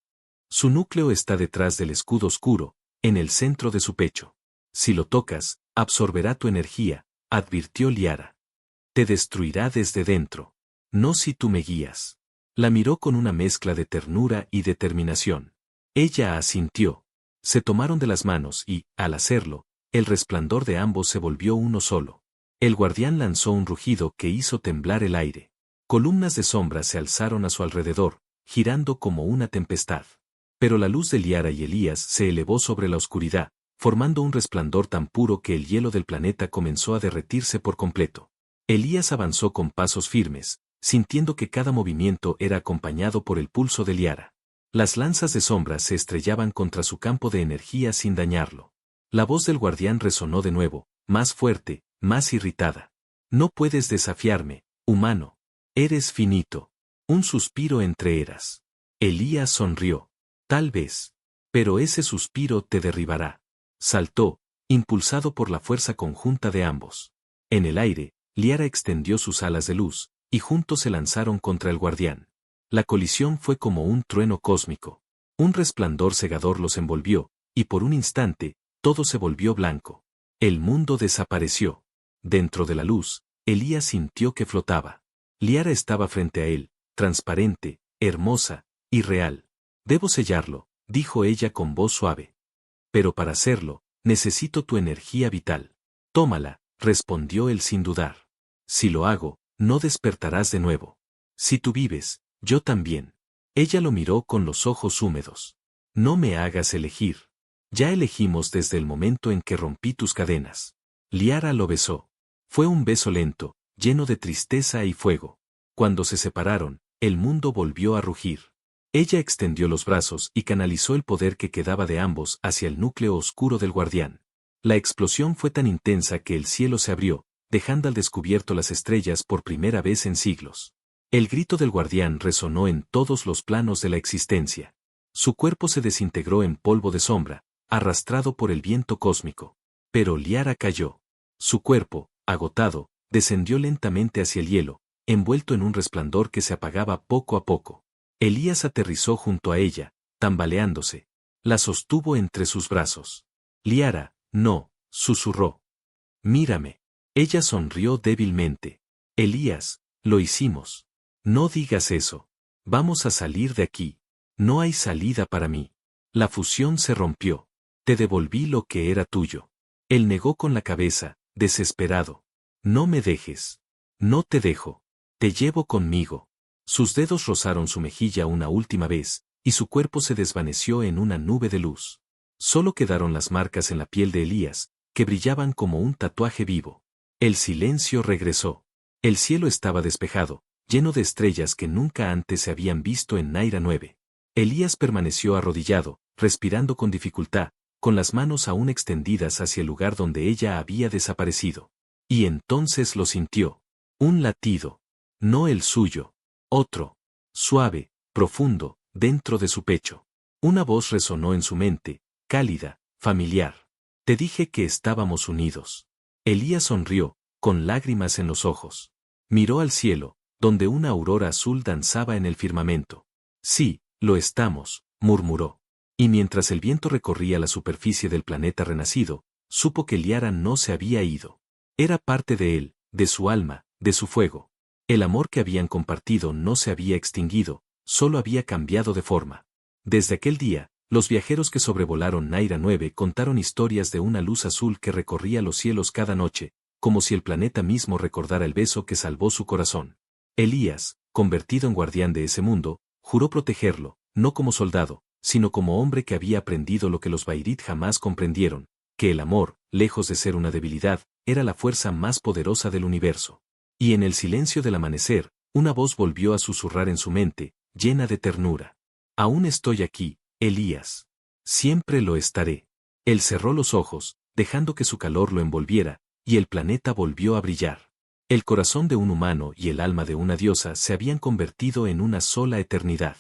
Su núcleo está detrás del escudo oscuro, en el centro de su pecho. Si lo tocas, absorberá tu energía, advirtió Liara. Te destruirá desde dentro. No si tú me guías. La miró con una mezcla de ternura y determinación. Ella asintió. Se tomaron de las manos y, al hacerlo, el resplandor de ambos se volvió uno solo. El guardián lanzó un rugido que hizo temblar el aire. Columnas de sombra se alzaron a su alrededor, girando como una tempestad. Pero la luz de Liara y Elías se elevó sobre la oscuridad, formando un resplandor tan puro que el hielo del planeta comenzó a derretirse por completo. Elías avanzó con pasos firmes, sintiendo que cada movimiento era acompañado por el pulso de Liara. Las lanzas de sombra se estrellaban contra su campo de energía sin dañarlo. La voz del guardián resonó de nuevo, más fuerte, más irritada. No puedes desafiarme, humano. Eres finito. Un suspiro entre eras. Elías sonrió. Tal vez. Pero ese suspiro te derribará. Saltó, impulsado por la fuerza conjunta de ambos. En el aire, Liara extendió sus alas de luz, y juntos se lanzaron contra el guardián. La colisión fue como un trueno cósmico. Un resplandor cegador los envolvió, y por un instante, todo se volvió blanco. El mundo desapareció. Dentro de la luz, Elías sintió que flotaba. Liara estaba frente a él, transparente, hermosa, y real. Debo sellarlo, dijo ella con voz suave. Pero para hacerlo, necesito tu energía vital. Tómala, respondió él sin dudar. Si lo hago, no despertarás de nuevo. Si tú vives, yo también. Ella lo miró con los ojos húmedos. No me hagas elegir. Ya elegimos desde el momento en que rompí tus cadenas. Liara lo besó. Fue un beso lento, lleno de tristeza y fuego. Cuando se separaron, el mundo volvió a rugir. Ella extendió los brazos y canalizó el poder que quedaba de ambos hacia el núcleo oscuro del guardián. La explosión fue tan intensa que el cielo se abrió, dejando al descubierto las estrellas por primera vez en siglos. El grito del guardián resonó en todos los planos de la existencia. Su cuerpo se desintegró en polvo de sombra, arrastrado por el viento cósmico. Pero Liara cayó. Su cuerpo, agotado, descendió lentamente hacia el hielo, envuelto en un resplandor que se apagaba poco a poco. Elías aterrizó junto a ella, tambaleándose. La sostuvo entre sus brazos. Liara, no, susurró. Mírame. Ella sonrió débilmente. Elías, lo hicimos. No digas eso. Vamos a salir de aquí. No hay salida para mí. La fusión se rompió. Te devolví lo que era tuyo. Él negó con la cabeza, desesperado. No me dejes. No te dejo. Te llevo conmigo. Sus dedos rozaron su mejilla una última vez, y su cuerpo se desvaneció en una nube de luz. Solo quedaron las marcas en la piel de Elías, que brillaban como un tatuaje vivo. El silencio regresó. El cielo estaba despejado, lleno de estrellas que nunca antes se habían visto en Naira 9. Elías permaneció arrodillado, respirando con dificultad, con las manos aún extendidas hacia el lugar donde ella había desaparecido. Y entonces lo sintió. Un latido. No el suyo. Otro. Suave, profundo, dentro de su pecho. Una voz resonó en su mente, cálida, familiar. Te dije que estábamos unidos. Elías sonrió, con lágrimas en los ojos. Miró al cielo, donde una aurora azul danzaba en el firmamento. Sí, lo estamos, murmuró. Y mientras el viento recorría la superficie del planeta renacido, supo que Liara no se había ido. Era parte de él, de su alma, de su fuego. El amor que habían compartido no se había extinguido, solo había cambiado de forma. Desde aquel día, los viajeros que sobrevolaron Naira 9 contaron historias de una luz azul que recorría los cielos cada noche, como si el planeta mismo recordara el beso que salvó su corazón. Elías, convertido en guardián de ese mundo, juró protegerlo, no como soldado, sino como hombre que había aprendido lo que los Bairit jamás comprendieron, que el amor, lejos de ser una debilidad, era la fuerza más poderosa del universo. Y en el silencio del amanecer, una voz volvió a susurrar en su mente, llena de ternura. Aún estoy aquí, Elías. Siempre lo estaré. Él cerró los ojos, dejando que su calor lo envolviera, y el planeta volvió a brillar. El corazón de un humano y el alma de una diosa se habían convertido en una sola eternidad.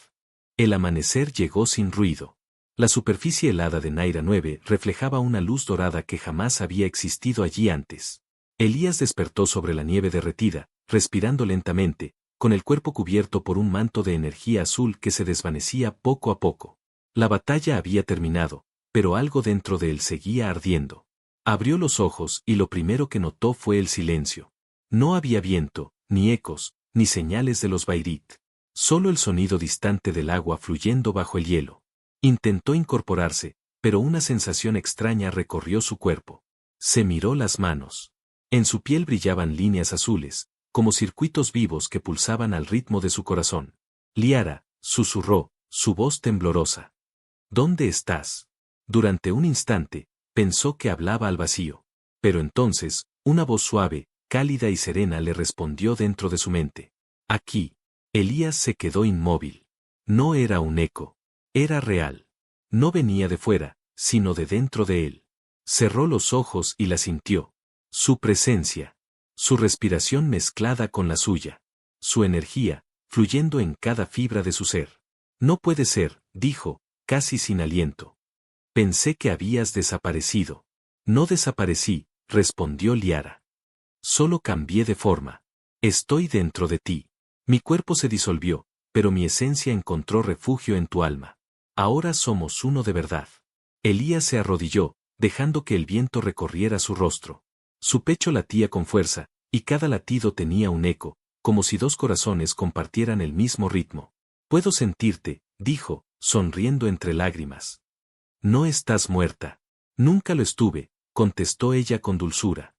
El amanecer llegó sin ruido. La superficie helada de Naira 9 reflejaba una luz dorada que jamás había existido allí antes. Elías despertó sobre la nieve derretida, respirando lentamente, con el cuerpo cubierto por un manto de energía azul que se desvanecía poco a poco. La batalla había terminado, pero algo dentro de él seguía ardiendo. Abrió los ojos y lo primero que notó fue el silencio. No había viento, ni ecos, ni señales de los Bairit. Solo el sonido distante del agua fluyendo bajo el hielo. Intentó incorporarse, pero una sensación extraña recorrió su cuerpo. Se miró las manos. En su piel brillaban líneas azules, como circuitos vivos que pulsaban al ritmo de su corazón. Liara, susurró, su voz temblorosa. ¿Dónde estás? Durante un instante, pensó que hablaba al vacío. Pero entonces, una voz suave, cálida y serena le respondió dentro de su mente. Aquí. Elías se quedó inmóvil. No era un eco. Era real. No venía de fuera, sino de dentro de él. Cerró los ojos y la sintió. Su presencia. Su respiración mezclada con la suya. Su energía, fluyendo en cada fibra de su ser. No puede ser, dijo, casi sin aliento. Pensé que habías desaparecido. No desaparecí, respondió Liara. Solo cambié de forma. Estoy dentro de ti. Mi cuerpo se disolvió, pero mi esencia encontró refugio en tu alma. Ahora somos uno de verdad. Elías se arrodilló, dejando que el viento recorriera su rostro. Su pecho latía con fuerza, y cada latido tenía un eco, como si dos corazones compartieran el mismo ritmo. Puedo sentirte, dijo, sonriendo entre lágrimas. No estás muerta. Nunca lo estuve, contestó ella con dulzura.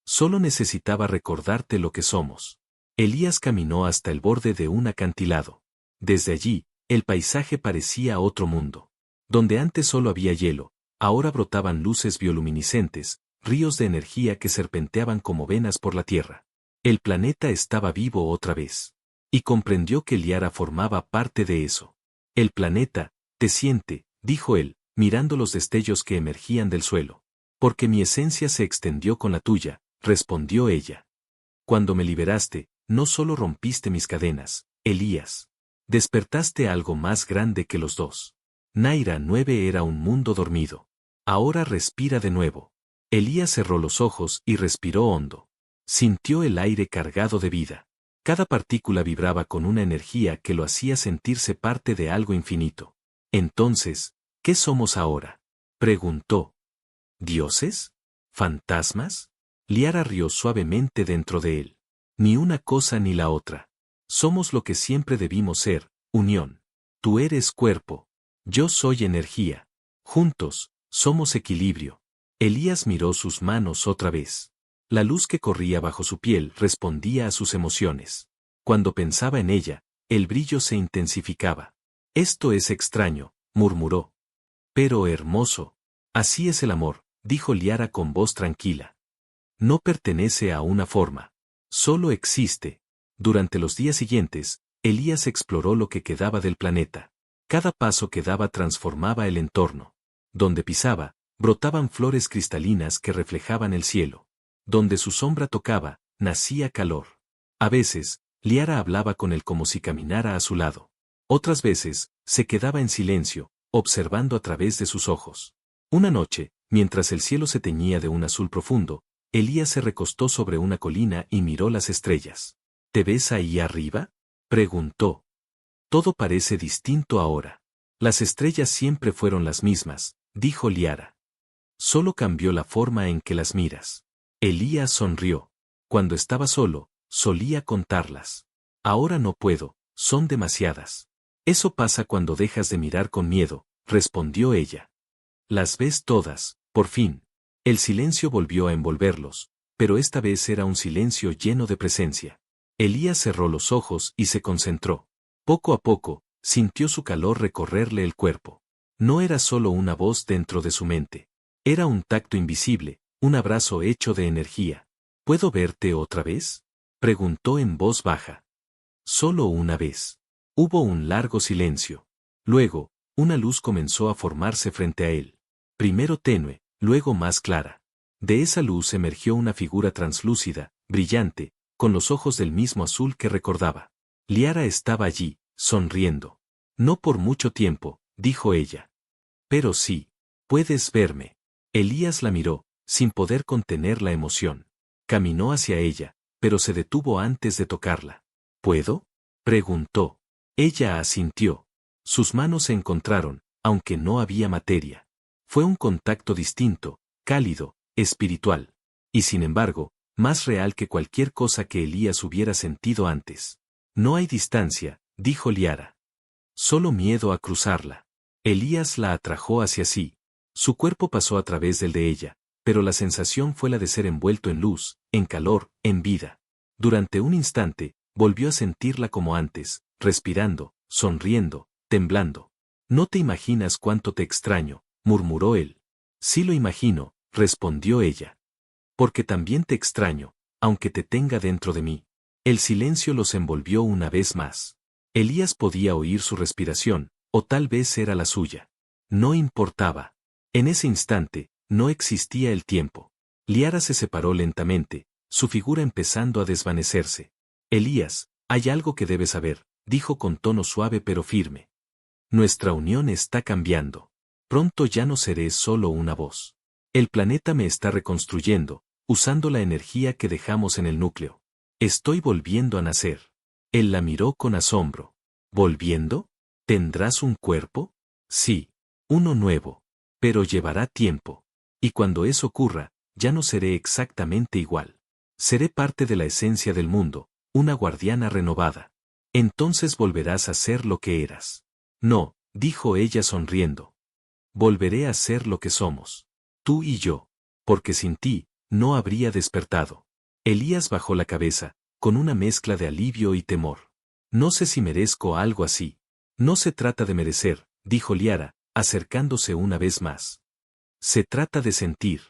Solo necesitaba recordarte lo que somos. Elías caminó hasta el borde de un acantilado. Desde allí, el paisaje parecía otro mundo. Donde antes solo había hielo, ahora brotaban luces bioluminiscentes, ríos de energía que serpenteaban como venas por la tierra. El planeta estaba vivo otra vez. Y comprendió que Liara formaba parte de eso. El planeta, te siente, dijo él, mirando los destellos que emergían del suelo. Porque mi esencia se extendió con la tuya, respondió ella. Cuando me liberaste, no solo rompiste mis cadenas, Elías. Despertaste algo más grande que los dos. Naira 9 era un mundo dormido. Ahora respira de nuevo. Elías cerró los ojos y respiró hondo. Sintió el aire cargado de vida. Cada partícula vibraba con una energía que lo hacía sentirse parte de algo infinito. Entonces, ¿qué somos ahora?, preguntó. ¿Dioses? ¿Fantasmas? Liara rió suavemente dentro de él. Ni una cosa ni la otra. Somos lo que siempre debimos ser, unión. Tú eres cuerpo. Yo soy energía. Juntos, somos equilibrio. Elías miró sus manos otra vez. La luz que corría bajo su piel respondía a sus emociones. Cuando pensaba en ella, el brillo se intensificaba. Esto es extraño, murmuró. Pero hermoso. Así es el amor, dijo Liara con voz tranquila. No pertenece a una forma. Solo existe. Durante los días siguientes, Elías exploró lo que quedaba del planeta. Cada paso que daba transformaba el entorno. Donde pisaba, brotaban flores cristalinas que reflejaban el cielo. Donde su sombra tocaba, nacía calor. A veces, Liara hablaba con él como si caminara a su lado. Otras veces, se quedaba en silencio, observando a través de sus ojos. Una noche, mientras el cielo se teñía de un azul profundo, Elías se recostó sobre una colina y miró las estrellas. ¿Te ves ahí arriba?, preguntó. Todo parece distinto ahora. Las estrellas siempre fueron las mismas, dijo Liara. Solo cambió la forma en que las miras. Elías sonrió. Cuando estaba solo, solía contarlas. Ahora no puedo, son demasiadas. Eso pasa cuando dejas de mirar con miedo, respondió ella. Las ves todas, por fin. El silencio volvió a envolverlos, pero esta vez era un silencio lleno de presencia. Elías cerró los ojos y se concentró. Poco a poco, sintió su calor recorrerle el cuerpo. No era solo una voz dentro de su mente. Era un tacto invisible, un abrazo hecho de energía. ¿Puedo verte otra vez?, preguntó en voz baja. Solo una vez. Hubo un largo silencio. Luego, una luz comenzó a formarse frente a él. Primero tenue, luego más clara. De esa luz emergió una figura translúcida, brillante, con los ojos del mismo azul que recordaba. Liara estaba allí, sonriendo. No por mucho tiempo, dijo ella. Pero sí, puedes verme. Elías la miró, sin poder contener la emoción. Caminó hacia ella, pero se detuvo antes de tocarla. ¿Puedo?, preguntó. Ella asintió. Sus manos se encontraron, aunque no había materia. Fue un contacto distinto, cálido, espiritual. Y sin embargo, más real que cualquier cosa que Elías hubiera sentido antes. No hay distancia, dijo Liara. Solo miedo a cruzarla. Elías la atrajo hacia sí. Su cuerpo pasó a través del de ella, pero la sensación fue la de ser envuelto en luz, en calor, en vida. Durante un instante, volvió a sentirla como antes, respirando, sonriendo, temblando. No te imaginas cuánto te extraño, murmuró él. Sí lo imagino, respondió ella. Porque también te extraño, aunque te tenga dentro de mí. El silencio los envolvió una vez más. Elías podía oír su respiración, o tal vez era la suya. No importaba. En ese instante, no existía el tiempo. Liara se separó lentamente, su figura empezando a desvanecerse. Elías, hay algo que debes saber, dijo con tono suave pero firme. Nuestra unión está cambiando. Pronto ya no seré solo una voz. El planeta me está reconstruyendo, usando la energía que dejamos en el núcleo. Estoy volviendo a nacer. Él la miró con asombro. ¿Volviendo? ¿Tendrás un cuerpo? Sí, uno nuevo. Pero llevará tiempo. Y cuando eso ocurra, ya no seré exactamente igual. Seré parte de la esencia del mundo, una guardiana renovada. Entonces volverás a ser lo que eras. No, dijo ella sonriendo. Volveré a ser lo que somos. Tú y yo. Porque sin ti, no habría despertado. Elías bajó la cabeza, con una mezcla de alivio y temor. No sé si merezco algo así. No se trata de merecer, dijo Liara, acercándose una vez más. Se trata de sentir.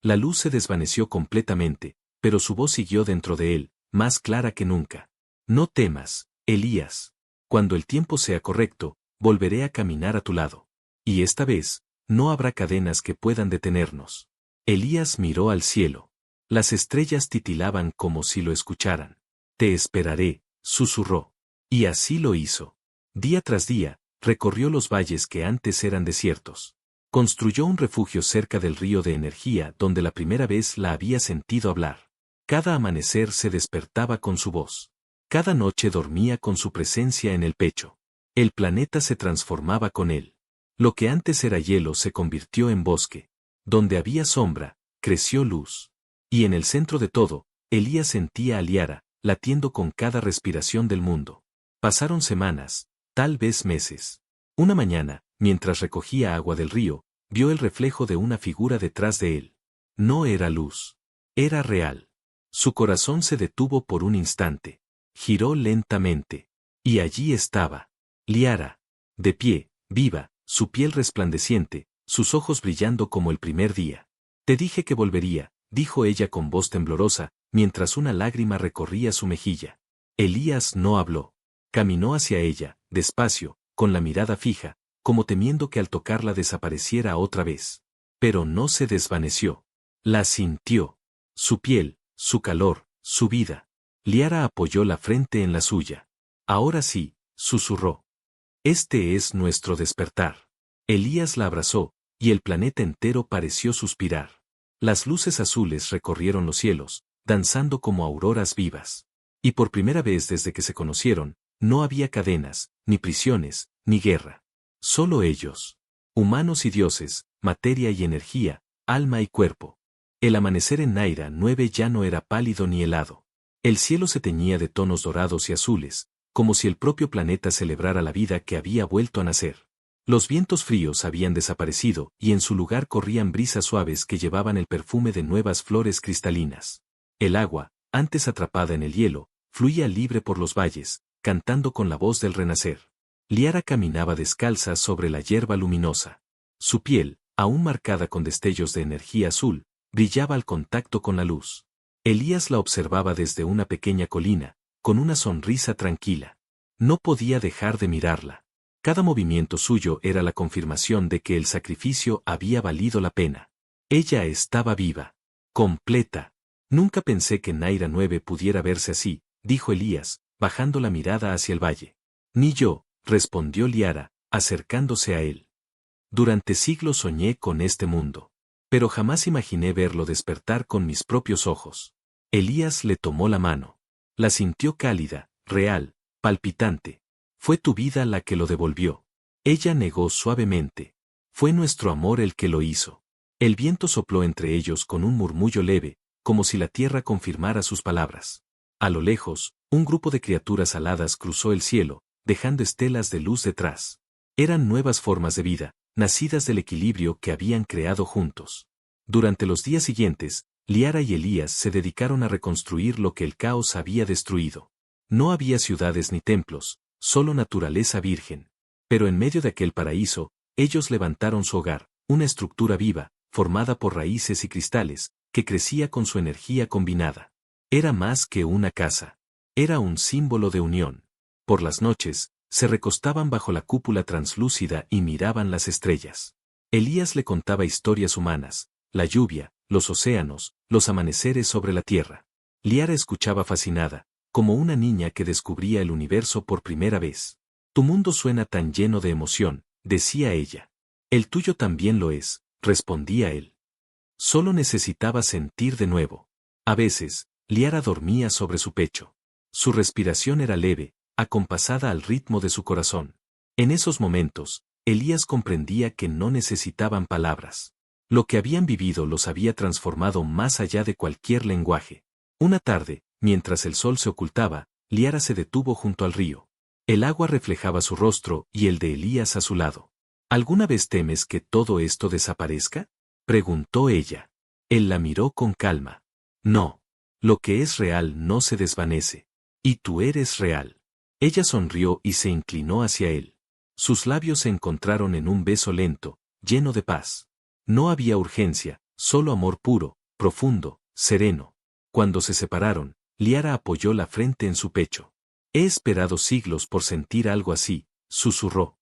La luz se desvaneció completamente, pero su voz siguió dentro de él, más clara que nunca. No temas, Elías. Cuando el tiempo sea correcto, volveré a caminar a tu lado. Y esta vez, no habrá cadenas que puedan detenernos. Elías miró al cielo. Las estrellas titilaban como si lo escucharan. Te esperaré, susurró. Y así lo hizo. Día tras día, recorrió los valles que antes eran desiertos. Construyó un refugio cerca del río de energía donde la primera vez la había sentido hablar. Cada amanecer se despertaba con su voz. Cada noche dormía con su presencia en el pecho. El planeta se transformaba con él. Lo que antes era hielo se convirtió en bosque. Donde había sombra, creció luz. Y en el centro de todo, Elías sentía a Liara, latiendo con cada respiración del mundo. Pasaron semanas, tal vez meses. Una mañana, mientras recogía agua del río, vio el reflejo de una figura detrás de él. No era luz. Era real. Su corazón se detuvo por un instante. Giró lentamente. Y allí estaba. Liara. De pie, viva, su piel resplandeciente, sus ojos brillando como el primer día. Te dije que volvería, dijo ella con voz temblorosa, mientras una lágrima recorría su mejilla. Elías no habló. Caminó hacia ella, despacio, con la mirada fija, como temiendo que al tocarla desapareciera otra vez. Pero no se desvaneció. La sintió. Su piel, su calor, su vida. Liara apoyó la frente en la suya. Ahora sí, susurró. Este es nuestro despertar. Elías la abrazó, y el planeta entero pareció suspirar. Las luces azules recorrieron los cielos, danzando como auroras vivas. Y por primera vez desde que se conocieron, no había cadenas, ni prisiones, ni guerra. Solo ellos. Humanos y dioses, materia y energía, alma y cuerpo. El amanecer en Naira 9 ya no era pálido ni helado. El cielo se teñía de tonos dorados y azules, como si el propio planeta celebrara la vida que había vuelto a nacer. Los vientos fríos habían desaparecido y en su lugar corrían brisas suaves que llevaban el perfume de nuevas flores cristalinas. El agua, antes atrapada en el hielo, fluía libre por los valles, cantando con la voz del renacer. Liara caminaba descalza sobre la hierba luminosa. Su piel, aún marcada con destellos de energía azul, brillaba al contacto con la luz. Elías la observaba desde una pequeña colina, con una sonrisa tranquila. No podía dejar de mirarla. Cada movimiento suyo era la confirmación de que el sacrificio había valido la pena. Ella estaba viva. Completa. Nunca pensé que Naira 9 pudiera verse así, dijo Elías, bajando la mirada hacia el valle. Ni yo, respondió Liara, acercándose a él. Durante siglos soñé con este mundo. Pero jamás imaginé verlo despertar con mis propios ojos. Elías le tomó la mano. La sintió cálida, real, palpitante. Fue tu vida la que lo devolvió. Ella negó suavemente. Fue nuestro amor el que lo hizo. El viento sopló entre ellos con un murmullo leve, como si la tierra confirmara sus palabras. A lo lejos, un grupo de criaturas aladas cruzó el cielo, dejando estelas de luz detrás. Eran nuevas formas de vida, nacidas del equilibrio que habían creado juntos. Durante los días siguientes, Liara y Elías se dedicaron a reconstruir lo que el caos había destruido. No había ciudades ni templos, solo naturaleza virgen. Pero en medio de aquel paraíso, ellos levantaron su hogar, una estructura viva, formada por raíces y cristales, que crecía con su energía combinada. Era más que una casa. Era un símbolo de unión. Por las noches, se recostaban bajo la cúpula translúcida y miraban las estrellas. Elías le contaba historias humanas, la lluvia, los océanos, los amaneceres sobre la tierra. Liara escuchaba fascinada, como una niña que descubría el universo por primera vez. Tu mundo suena tan lleno de emoción, decía ella. El tuyo también lo es, respondía él. Solo necesitaba sentir de nuevo. A veces, Liara dormía sobre su pecho. Su respiración era leve, acompasada al ritmo de su corazón. En esos momentos, Elías comprendía que no necesitaban palabras. Lo que habían vivido los había transformado más allá de cualquier lenguaje. Una tarde, mientras el sol se ocultaba, Liara se detuvo junto al río. El agua reflejaba su rostro y el de Elías a su lado. ¿Alguna vez temes que todo esto desaparezca?, preguntó ella. Él la miró con calma. No. Lo que es real no se desvanece. Y tú eres real. Ella sonrió y se inclinó hacia él. Sus labios se encontraron en un beso lento, lleno de paz. No había urgencia, solo amor puro, profundo, sereno. Cuando se separaron, Liara apoyó la frente en su pecho. He esperado siglos por sentir algo así, susurró.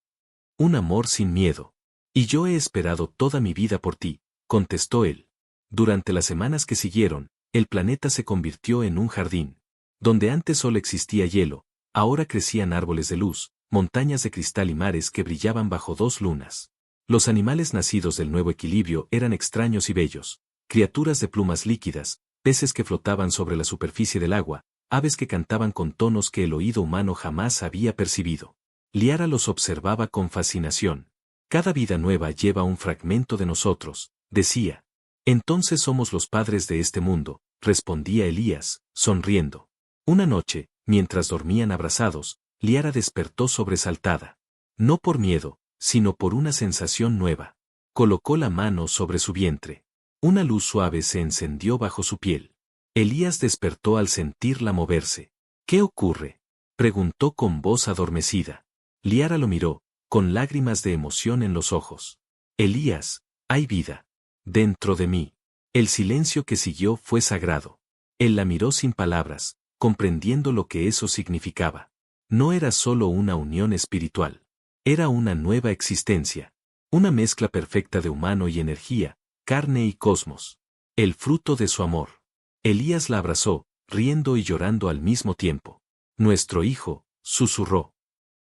Un amor sin miedo. Y yo he esperado toda mi vida por ti, contestó él. Durante las semanas que siguieron, el planeta se convirtió en un jardín. Donde antes solo existía hielo, ahora crecían árboles de luz, montañas de cristal y mares que brillaban bajo dos lunas. Los animales nacidos del nuevo equilibrio eran extraños y bellos, criaturas de plumas líquidas, peces que flotaban sobre la superficie del agua, aves que cantaban con tonos que el oído humano jamás había percibido. Liara los observaba con fascinación. Cada vida nueva lleva un fragmento de nosotros, decía. Entonces somos los padres de este mundo, respondía Elías, sonriendo. Una noche, mientras dormían abrazados, Liara despertó sobresaltada. No por miedo, sino por una sensación nueva. Colocó la mano sobre su vientre. Una luz suave se encendió bajo su piel. Elías despertó al sentirla moverse. ¿Qué ocurre?, preguntó con voz adormecida. Liara lo miró, con lágrimas de emoción en los ojos. Elías, hay vida. Dentro de mí. El silencio que siguió fue sagrado. Él la miró sin palabras, comprendiendo lo que eso significaba. No era solo una unión espiritual. Era una nueva existencia. Una mezcla perfecta de humano y energía, carne y cosmos. El fruto de su amor. Elías la abrazó, riendo y llorando al mismo tiempo. Nuestro hijo, susurró.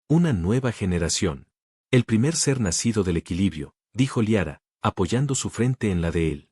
Una nueva generación. El primer ser nacido del equilibrio, dijo Liara, apoyando su frente en la de él.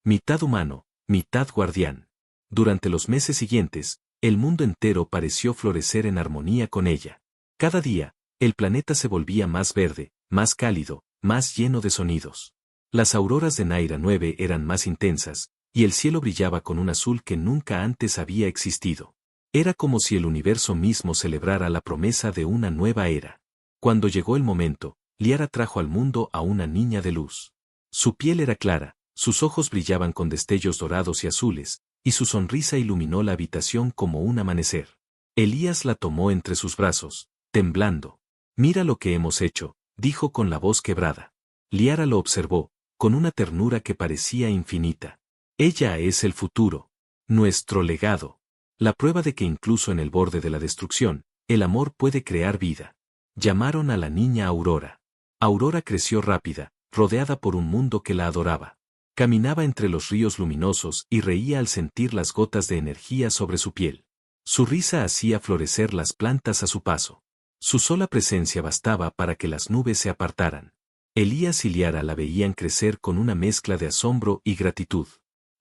Mitad humano, mitad guardián. Durante los meses siguientes, el mundo entero pareció florecer en armonía con ella. Cada día, el planeta se volvía más verde, más cálido, más lleno de sonidos. Las auroras de Naira 9 eran más intensas, y el cielo brillaba con un azul que nunca antes había existido. Era como si el universo mismo celebrara la promesa de una nueva era. Cuando llegó el momento, Liara trajo al mundo a una niña de luz. Su piel era clara, sus ojos brillaban con destellos dorados y azules, y su sonrisa iluminó la habitación como un amanecer. Elías la tomó entre sus brazos, temblando. Mira lo que hemos hecho, dijo con la voz quebrada. Liara lo observó, con una ternura que parecía infinita. Ella es el futuro. Nuestro legado. La prueba de que incluso en el borde de la destrucción, el amor puede crear vida. Llamaron a la niña Aurora. Aurora creció rápida, rodeada por un mundo que la adoraba. Caminaba entre los ríos luminosos y reía al sentir las gotas de energía sobre su piel. Su risa hacía florecer las plantas a su paso. Su sola presencia bastaba para que las nubes se apartaran. Elías y Liara la veían crecer con una mezcla de asombro y gratitud.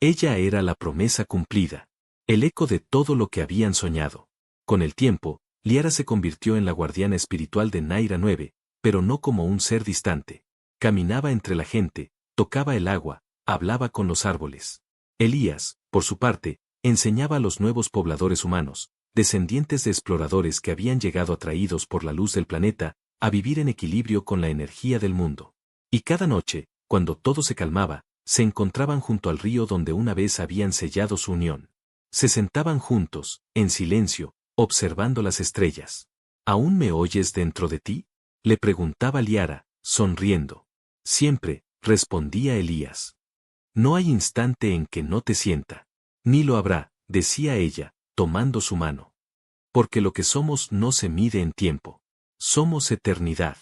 Ella era la promesa cumplida. El eco de todo lo que habían soñado. Con el tiempo, Liara se convirtió en la guardiana espiritual de Naira 9, pero no como un ser distante. Caminaba entre la gente, tocaba el agua, hablaba con los árboles. Elías, por su parte, enseñaba a los nuevos pobladores humanos, descendientes de exploradores que habían llegado atraídos por la luz del planeta, a vivir en equilibrio con la energía del mundo. Y cada noche, cuando todo se calmaba, se encontraban junto al río donde una vez habían sellado su unión. Se sentaban juntos, en silencio, observando las estrellas. ¿Aún me oyes dentro de ti?, le preguntaba Liara, sonriendo. Siempre, respondía Elías. No hay instante en que no te sienta. Ni lo habrá, decía ella, tomando su mano. Porque lo que somos no se mide en tiempo. Somos eternidad.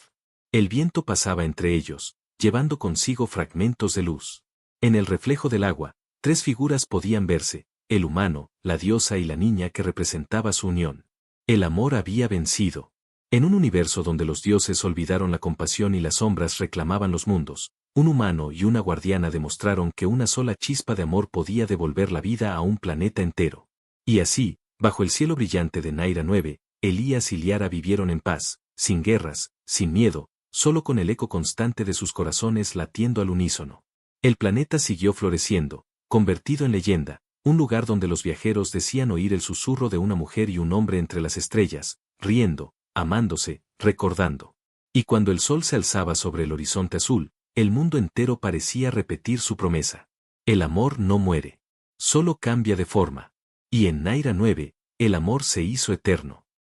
El viento pasaba entre ellos, llevando consigo fragmentos de luz. En el reflejo del agua, tres figuras podían verse, el humano, la diosa y la niña que representaba su unión. El amor había vencido. En un universo donde los dioses olvidaron la compasión y las sombras reclamaban los mundos, un humano y una guardiana demostraron que una sola chispa de amor podía devolver la vida a un planeta entero. Y así, bajo el cielo brillante de Naira 9, Elías y Liara vivieron en paz, sin guerras, sin miedo, solo con el eco constante de sus corazones latiendo al unísono. El planeta siguió floreciendo, convertido en leyenda, un lugar donde los viajeros decían oír el susurro de una mujer y un hombre entre las estrellas, riendo, amándose, recordando. Y cuando el sol se alzaba sobre el horizonte azul, el mundo entero parecía repetir su promesa. El amor no muere. Solo cambia de forma. Y en Naira 9, el amor se hizo eterno.